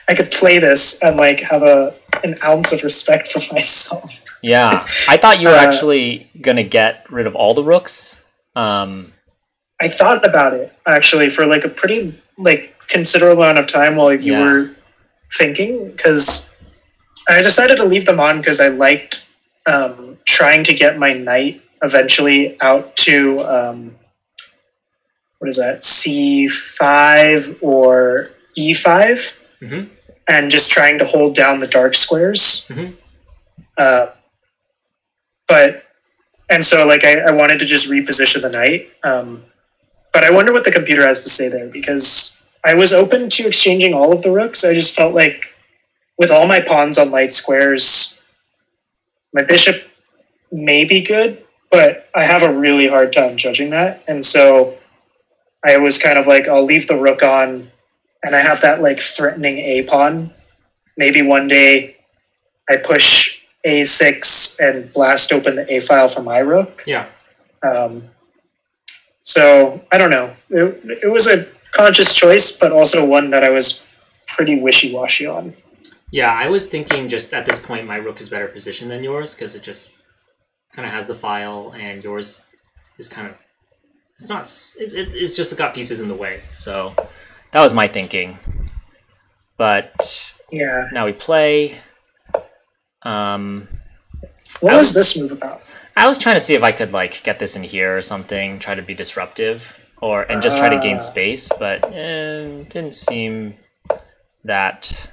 I could play this and like have an ounce of respect for myself. Yeah, I thought you were actually gonna get rid of all the rooks. I thought about it actually for like a pretty like considerable amount of time while you were thinking, because I decided to leave them on because I liked trying to get my knight eventually out to what is that, C5 or E5, and just trying to hold down the dark squares. And so like I wanted to just reposition the knight, but I wonder what the computer has to say there, because I was open to exchanging all of the rooks. I just felt like with all my pawns on light squares, my bishop may be good, but I have a really hard time judging that. And so I was kind of like, I'll leave the rook on, and I have that like threatening A pawn. Maybe one day I push A6 and blast open the A file for my rook. Yeah. So I don't know. It was a conscious choice, but also one that I was pretty wishy-washy on. Yeah, I was thinking just at this point my rook is better positioned than yours because it just kind of has the file, and yours is kind of it's just got pieces in the way. So that was my thinking. But yeah, now we play. What was this move about? I was trying to see if I could like get this in here or something, try to be disruptive, and just try to gain space, but it didn't seem that.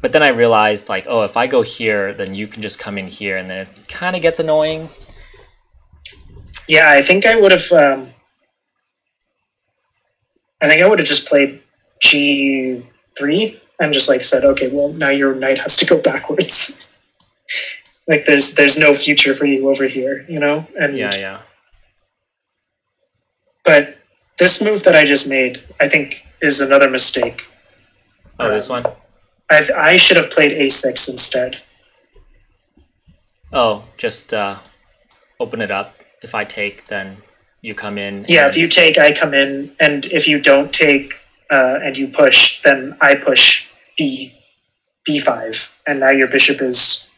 But then I realized like, oh, if I go here, then you can just come in here, and then it kind of gets annoying. Yeah, I think I would have. I think I would have just played G3 and just like said, okay, well now your knight has to go backwards. Like there's no future for you over here, you know? And yeah. But this move that I just made, I think, is another mistake. Oh, this one? I should have played A6 instead. Oh, just open it up. If I take, then you come in. Yeah, if you take, I come in, and if you don't take and you push, then I push B5, and now your bishop is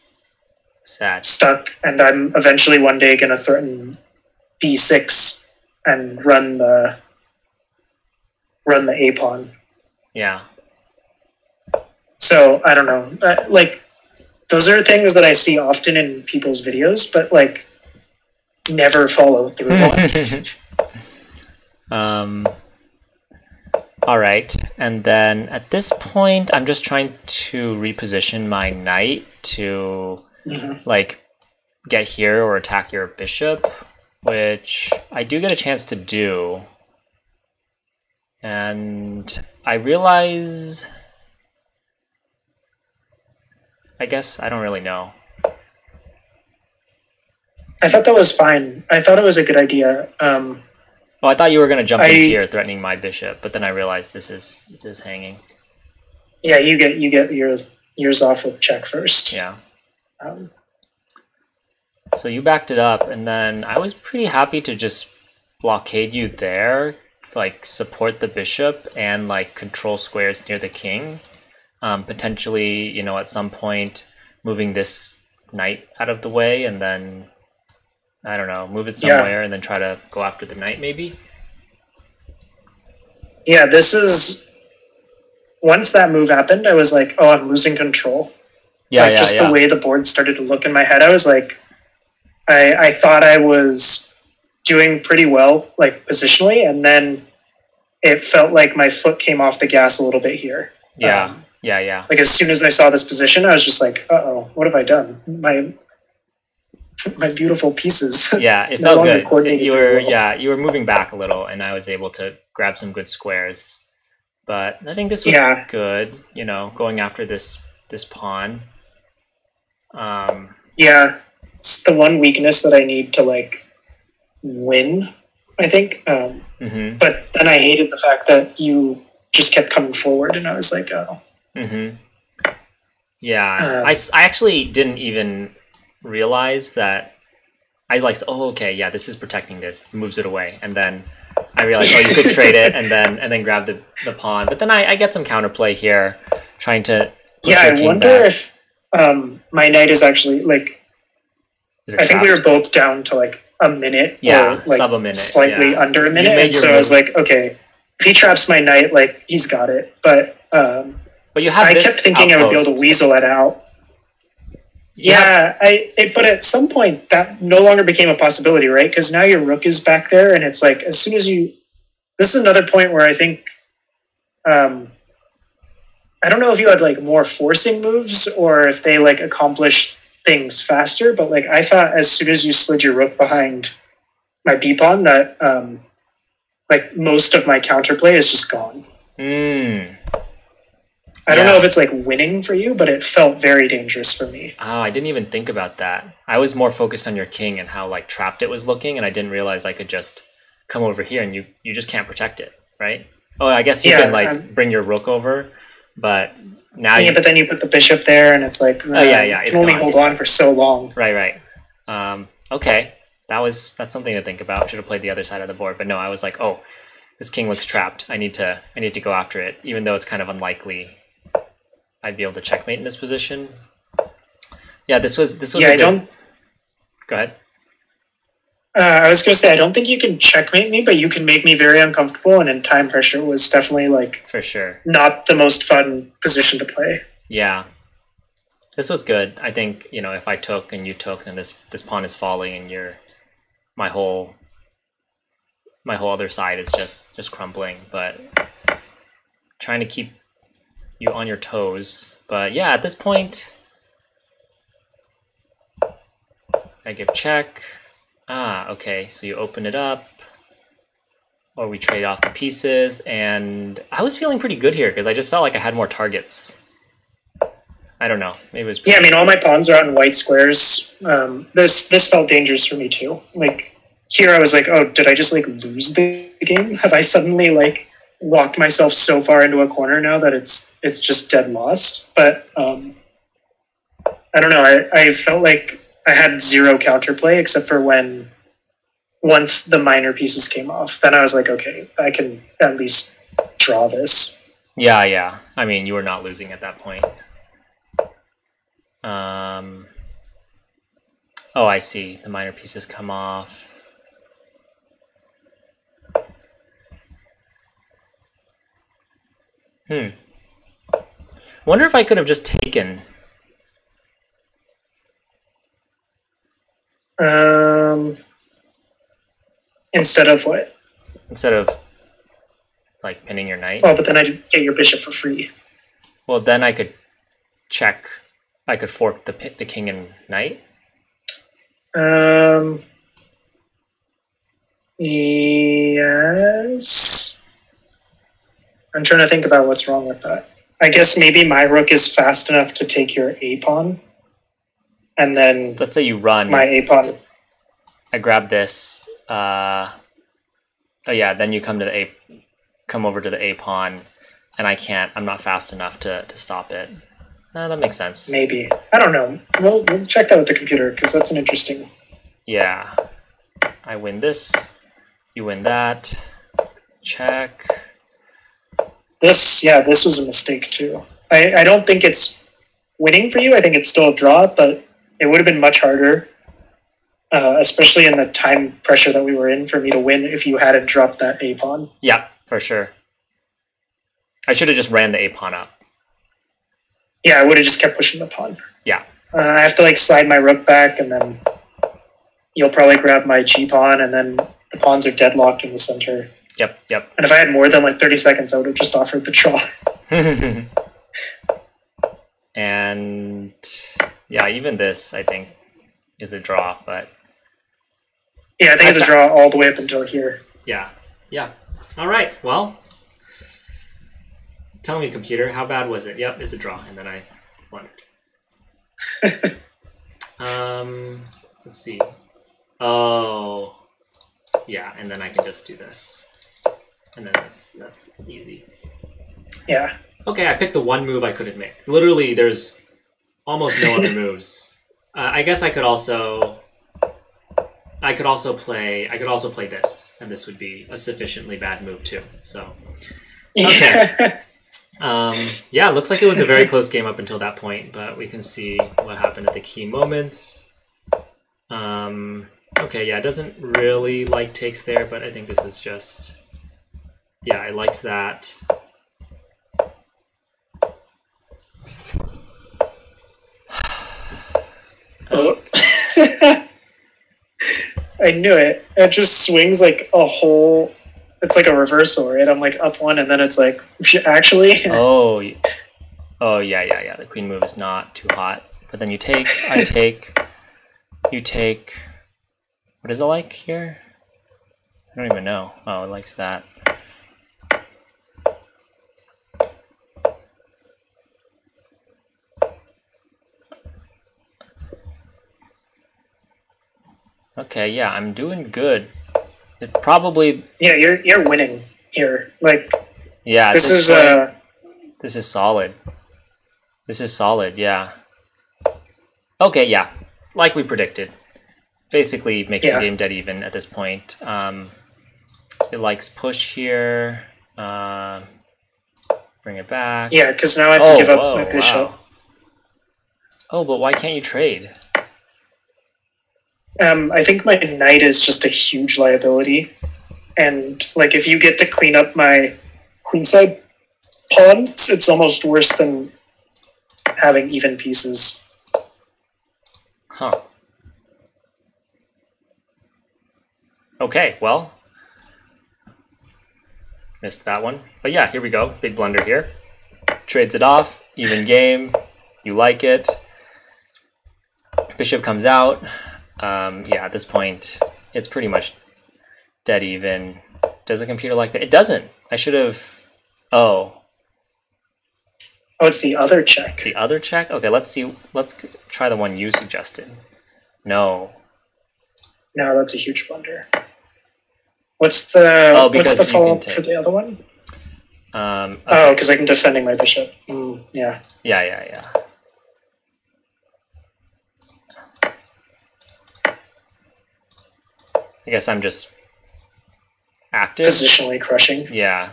stuck, and I'm eventually one day going to threaten B6 and run the A pawn. Yeah. So I don't know, like those are things that I see often in people's videos, but like never follow through on. All right, and then at this point, I'm just trying to reposition my knight to like get here or attack your bishop, which I do get a chance to do. And I realize I guess. I don't really know. I thought that was fine. I thought it was a good idea. Oh, I thought you were going to jump in here, threatening my bishop, but then I realized this is hanging. Yeah, you get yours off with check first. Yeah. So you backed it up, and then I was pretty happy to just blockade you there, like support the bishop and like control squares near the king. Potentially, you know, at some point moving this knight out of the way, and then I don't know, move it somewhere and then try to go after the knight maybe. Yeah, this is once that move happened, I was like, oh, I'm losing control. Yeah, like, just the way the board started to look in my head, I was like, I thought I was doing pretty well, like positionally, and then it felt like my foot came off the gas a little bit here. Yeah, yeah. Like as soon as I saw this position, I was just like, uh-oh, what have I done? My beautiful pieces. Yeah, it felt good. You were moving back a little, and I was able to grab some good squares. But I think this was good, you know, going after this pawn. Yeah, it's the one weakness that I need to like win, I think. But then I hated the fact that you just kept coming forward, and I was like, oh. Yeah, I actually didn't even realize that. I like, oh, okay, yeah, this is protecting this. Moves it away, and then I realized, oh, you could trade it and then grab the pawn. But then I get some counterplay here, trying to push your king wonder back. If my knight is actually like. I think we were both down to like a minute, or like sub a minute, slightly under a minute. And so I was like, okay, if he traps my knight, like he's got it. But you have I kept thinking I would be able to weasel it out. But at some point that no longer became a possibility, right? Because now your rook is back there, and it's like as soon as you. This is another point where I think. I don't know if you had like more forcing moves or if they like accomplished things faster, but like I thought as soon as you slid your rook behind my b pawn, that like most of my counterplay is just gone. I don't know if it's like winning for you, but it felt very dangerous for me. Oh, I didn't even think about that. I was more focused on your king and how like trapped it was looking, and I didn't realize I could just come over here and you just can't protect it, right? Oh, I guess you can like bring your rook over, but now but then you put the bishop there, and it's like you can only hold on for so long. Right. Okay, that's something to think about. Should have played the other side of the board, but no, I was like, oh, this king looks trapped. I need to go after it, even though it's kind of unlikely I'd be able to checkmate in this position. Yeah, this was a good... Go ahead. I was going to say, I don't think you can checkmate me, but you can make me very uncomfortable, and in time pressure was definitely like for sure not the most fun position to play. Yeah, this was good. I think, you know, if I took and you took, then this pawn is falling, and my whole other side is just crumbling. But trying to keep you on your toes. But yeah, at this point, I give check. Okay, so you open it up, or we trade off the pieces, and I was feeling pretty good here because I just felt like I had more targets. I don't know, maybe it was I mean, all my pawns are out in white squares. This felt dangerous for me too. Like here I was like, oh, did I just like lose the game? Have I suddenly like locked myself so far into a corner now that it's just dead lost? But I don't know, I felt like I had zero counterplay except for once the minor pieces came off. Then I was like, okay, I can at least draw this. Yeah. I mean, you were not losing at that point. Oh, I see. The minor pieces come off. Wonder if I could have just taken. Instead of what? Instead of like pinning your knight. Oh, but then I'd get your bishop for free. Well, then I could check. I could fork the king and knight. Yes. I'm trying to think about what's wrong with that. I guess maybe my rook is fast enough to take your a pawn, and then Let's say you run. my a pawn. I grab this. Oh yeah, then you come over to the a pawn, and I can't. I'm not fast enough to stop it. That makes sense. Maybe, I don't know. We'll check that with the computer because that's an interesting. Yeah, I win this. You win that. Check. This was a mistake too. I don't think it's winning for you. I think it's still a draw, but it would have been much harder, especially in the time pressure that we were in, for me to win if you hadn't dropped that a pawn. Yeah, for sure. I should have just ran the a pawn up. Yeah, I would have just kept pushing the pawn. Yeah. I have to like slide my rook back, and then you'll probably grab my g pawn, and then the pawns are deadlocked in the center. Yep. And if I had more than like 30 seconds, I would have just offered the draw. And yeah, even this I think is a draw, but yeah, I think it's a draw all the way up until here. Yeah. All right. Well, tell me, computer, how bad was it? Yep, it's a draw, and then I blundered. Let's see. Oh, yeah, and then I can just do this, and then that's easy. Yeah. Okay, I picked the one move I couldn't make. Literally, there's almost no other moves. I guess I could also play this, and this would be a sufficiently bad move too. So, okay. Yeah, it looks like it was a very close game up until that point, but we can see what happened at the key moments. Okay, yeah, it doesn't really like takes there, but I think this is just, yeah, it likes that. Oh. I knew it. It just swings like a whole. It's like a reversal, right? I'm like up one, and then it's like, actually. Oh yeah. The queen move is not too hot, but then you take. I take. You take. What is it like here? I don't even know. Oh, it likes that. Okay, yeah, I'm doing good. It probably. Yeah, you're winning here. Like. Yeah. This is This is solid. This is solid. Yeah. Okay. Yeah. Like we predicted. Basically makes the game dead even at this point. It likes push here. Bring it back. Yeah, because now I have to give up my bishop. Wow. Oh, but why can't you trade? I think my knight is just a huge liability, and like if you get to clean up my queenside pawns, it's almost worse than having even pieces. Huh. Okay, well, missed that one. But yeah, here we go. Big blunder here. Trades it off. Even game. You like it. Bishop comes out. Yeah, at this point, it's pretty much dead even. Does the computer like that? It doesn't. I should have... Oh. Oh, it's the other check. The other check? Okay, let's see. Let's try the one you suggested. No. No, that's a huge blunder. What's the follow-up for the other one? Okay. Oh, because I'm defending my bishop. Yeah. Yeah. I guess I'm just active. Positionally crushing. Yeah.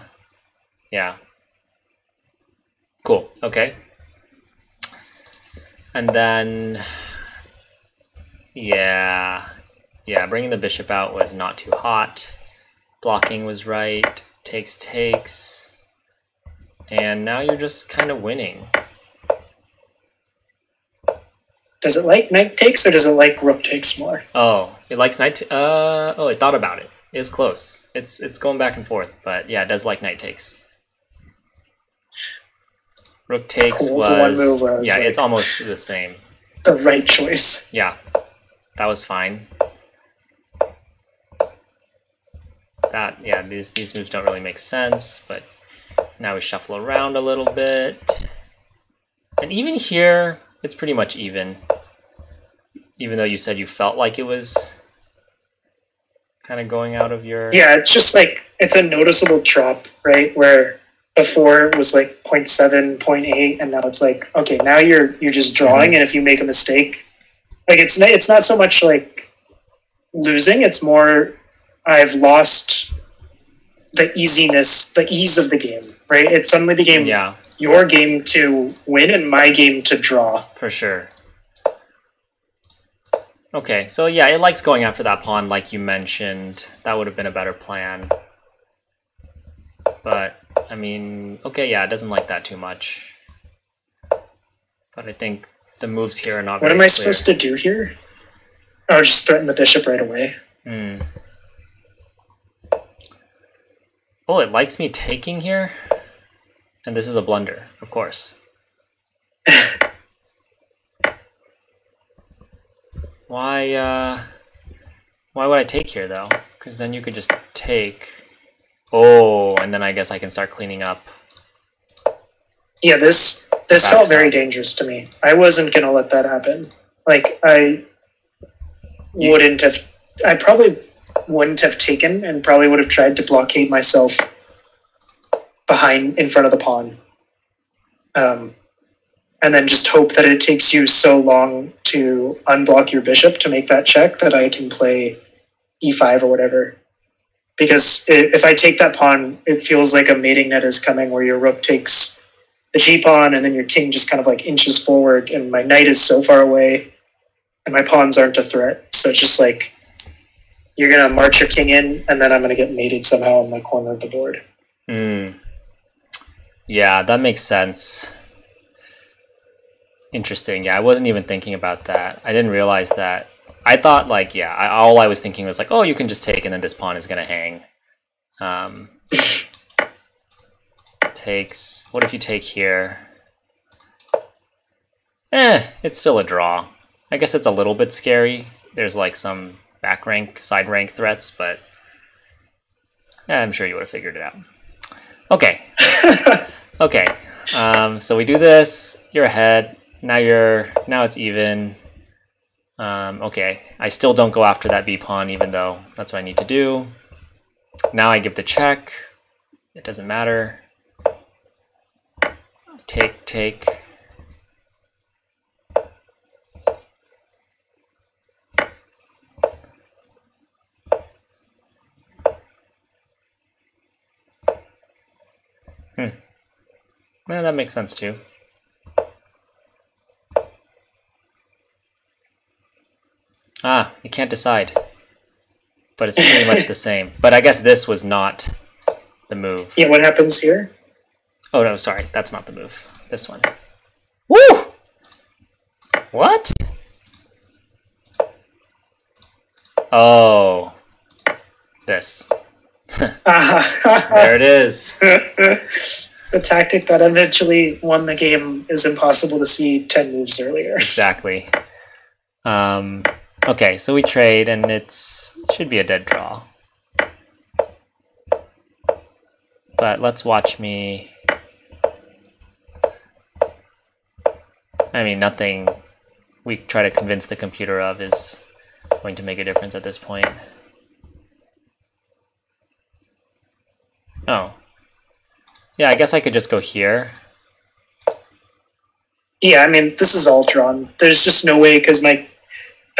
Cool. Okay. And then, yeah, bringing the bishop out was not too hot. Blocking was right. Takes. And now you're just kind of winning. Does it like knight takes, or does it like rook takes more? Oh, it likes knight. Oh, it thought about it. It's close. It's going back and forth, but yeah, it does like knight takes. Rook takes cool. was One move where yeah, like it's almost the same. The right choice. Yeah, that was fine. These moves don't really make sense, but now we shuffle around a little bit. And even here, it's pretty much even. Even though you said you felt like it was kind of going out of your... Yeah, it's just like, it's a noticeable drop, right? Where before it was like 0.7, 0.8, and now it's like, okay, now you're just drawing, and if you make a mistake, like it's not so much like losing, it's more I've lost the easiness, the ease of the game, right? It's suddenly became your game to win and my game to draw. For sure. Okay, so yeah, it likes going after that pawn like you mentioned. That would have been a better plan. But, I mean, okay, yeah, it doesn't like that too much. But I think the moves here are not very clear. What am I supposed to do here? Oh, just threaten the bishop right away. Oh, it likes me taking here? And this is a blunder, of course. Why would I take here, though? Because then you could just take... Oh, and then I guess I can start cleaning up. Yeah, this felt very dangerous to me. I wasn't going to let that happen. Like, I probably wouldn't have taken and probably would have tried to blockade myself in front of the pawn. And then just hope that it takes you so long to unblock your bishop to make that check that I can play e5 or whatever. Because if I take that pawn, it feels like a mating net is coming where your rook takes the g-pawn and then your king just kind of like inches forward and my knight is so far away and my pawns aren't a threat. So it's just like, you're going to march your king in and then I'm going to get mated somehow in my corner of the board. Yeah, that makes sense. Interesting. Yeah, I wasn't even thinking about that. I didn't realize that. I thought, like, yeah, all I was thinking was like, oh, you can just take and then this pawn is going to hang. Takes. What if you take here? It's still a draw. I guess it's a little bit scary. There's like some back rank, side rank threats, but I'm sure you would have figured it out. Okay. Okay. So we do this. You're ahead. Now it's even. Okay. I still don't go after that b pawn, even though that's what I need to do. Now I give the check. It doesn't matter. Take. Well, that makes sense too. Ah, you can't decide. But it's pretty much the same. But I guess this was not the move. Yeah, what happens here? Oh no, sorry, that's not the move. This one. Woo! What? Oh. This. There it is. The tactic that eventually won the game is impossible to see 10 moves earlier. Exactly. Okay, so we trade, and it should be a dead draw. But let's watch me... I mean, nothing we try to convince the computer of is going to make a difference at this point. Oh. Yeah, I guess I could just go here. Yeah, I mean, this is all drawn. There's just no way, because I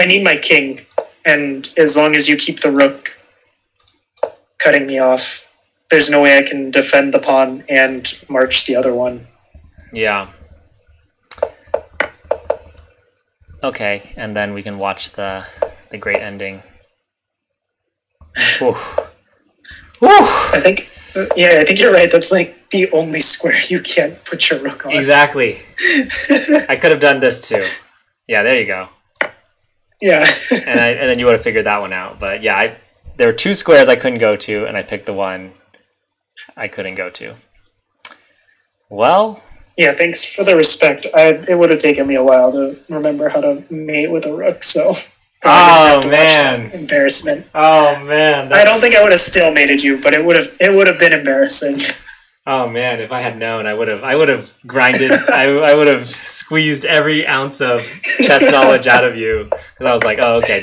need my king, and as long as you keep the rook cutting me off, there's no way I can defend the pawn and march the other one. Yeah. Okay, and then we can watch the great ending. Whew. Whew. I think you're right. That's like the only square you can't put your rook on. Exactly. I could have done this too. Yeah, there you go. Yeah. and then you would have figured that one out. But yeah, there were two squares I couldn't go to, and I picked the one I couldn't go to. Well. Yeah, thanks for the respect. It would have taken me a while to remember how to mate with a rook, so... Oh man! Embarrassment. Oh man! I don't think I would have still mated you, but it would have been embarrassing. Oh man, if I had known, I would have grinded. I would have squeezed every ounce of chess knowledge out of you because I was like, oh okay,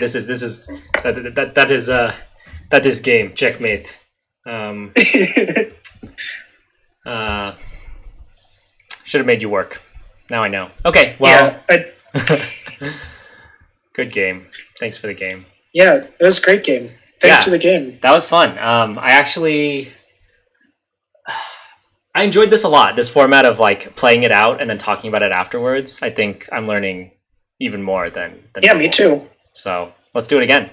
that is game checkmate. Should have made you work. Now I know. Okay, well, good game. Thanks for the game. Yeah, it was a great game. Thanks for the game. That was fun. I enjoyed this a lot. This format of like playing it out and then talking about it afterwards. I think I'm learning even more than yeah, normal. Me too. So let's do it again.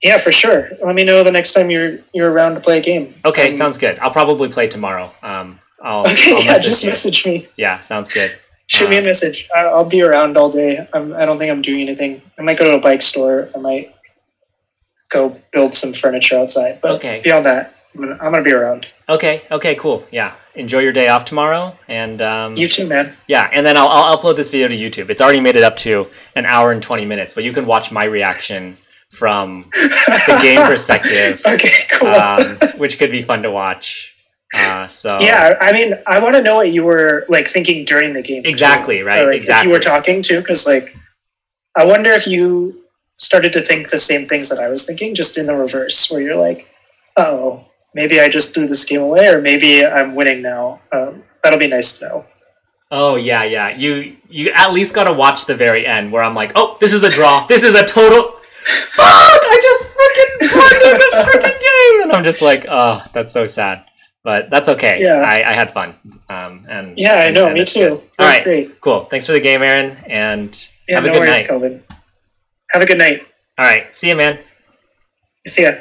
Yeah, for sure. Let me know the next time you're around to play a game. Okay, sounds good. I'll probably play tomorrow. I'll just message me. Yeah, sounds good. Shoot me a message. I'll be around all day. I don't think I'm doing anything. I might go to a bike store. I might go build some furniture outside. But beyond that, I'm gonna be around. Okay, cool. Yeah, enjoy your day off tomorrow, and you too, man. Yeah, and then I'll upload this video to YouTube. It's already made it up to an hour and 20 minutes, but you can watch my reaction from the game perspective. Okay, cool. Which could be fun to watch. So yeah, I mean, I want to know what you were like thinking during the game. Exactly, too. right? Like, exactly. If you were talking too, because like, I wonder if you started to think the same things that I was thinking, just in the reverse, where you're like, oh, maybe I just threw this game away, or maybe I'm winning now. That'll be nice to know. Oh yeah. You at least got to watch the very end, where I'm like, oh, this is a draw. This is a total. Fuck! I just freaking blundered the freaking game, and I'm just like, oh, that's so sad. But that's okay. Yeah. I had fun. And yeah, I know. Me too. That was great. Cool. Thanks for the game, Aaron. And have a good night. Kelvin. Have a good night. All right. See you, man. See ya.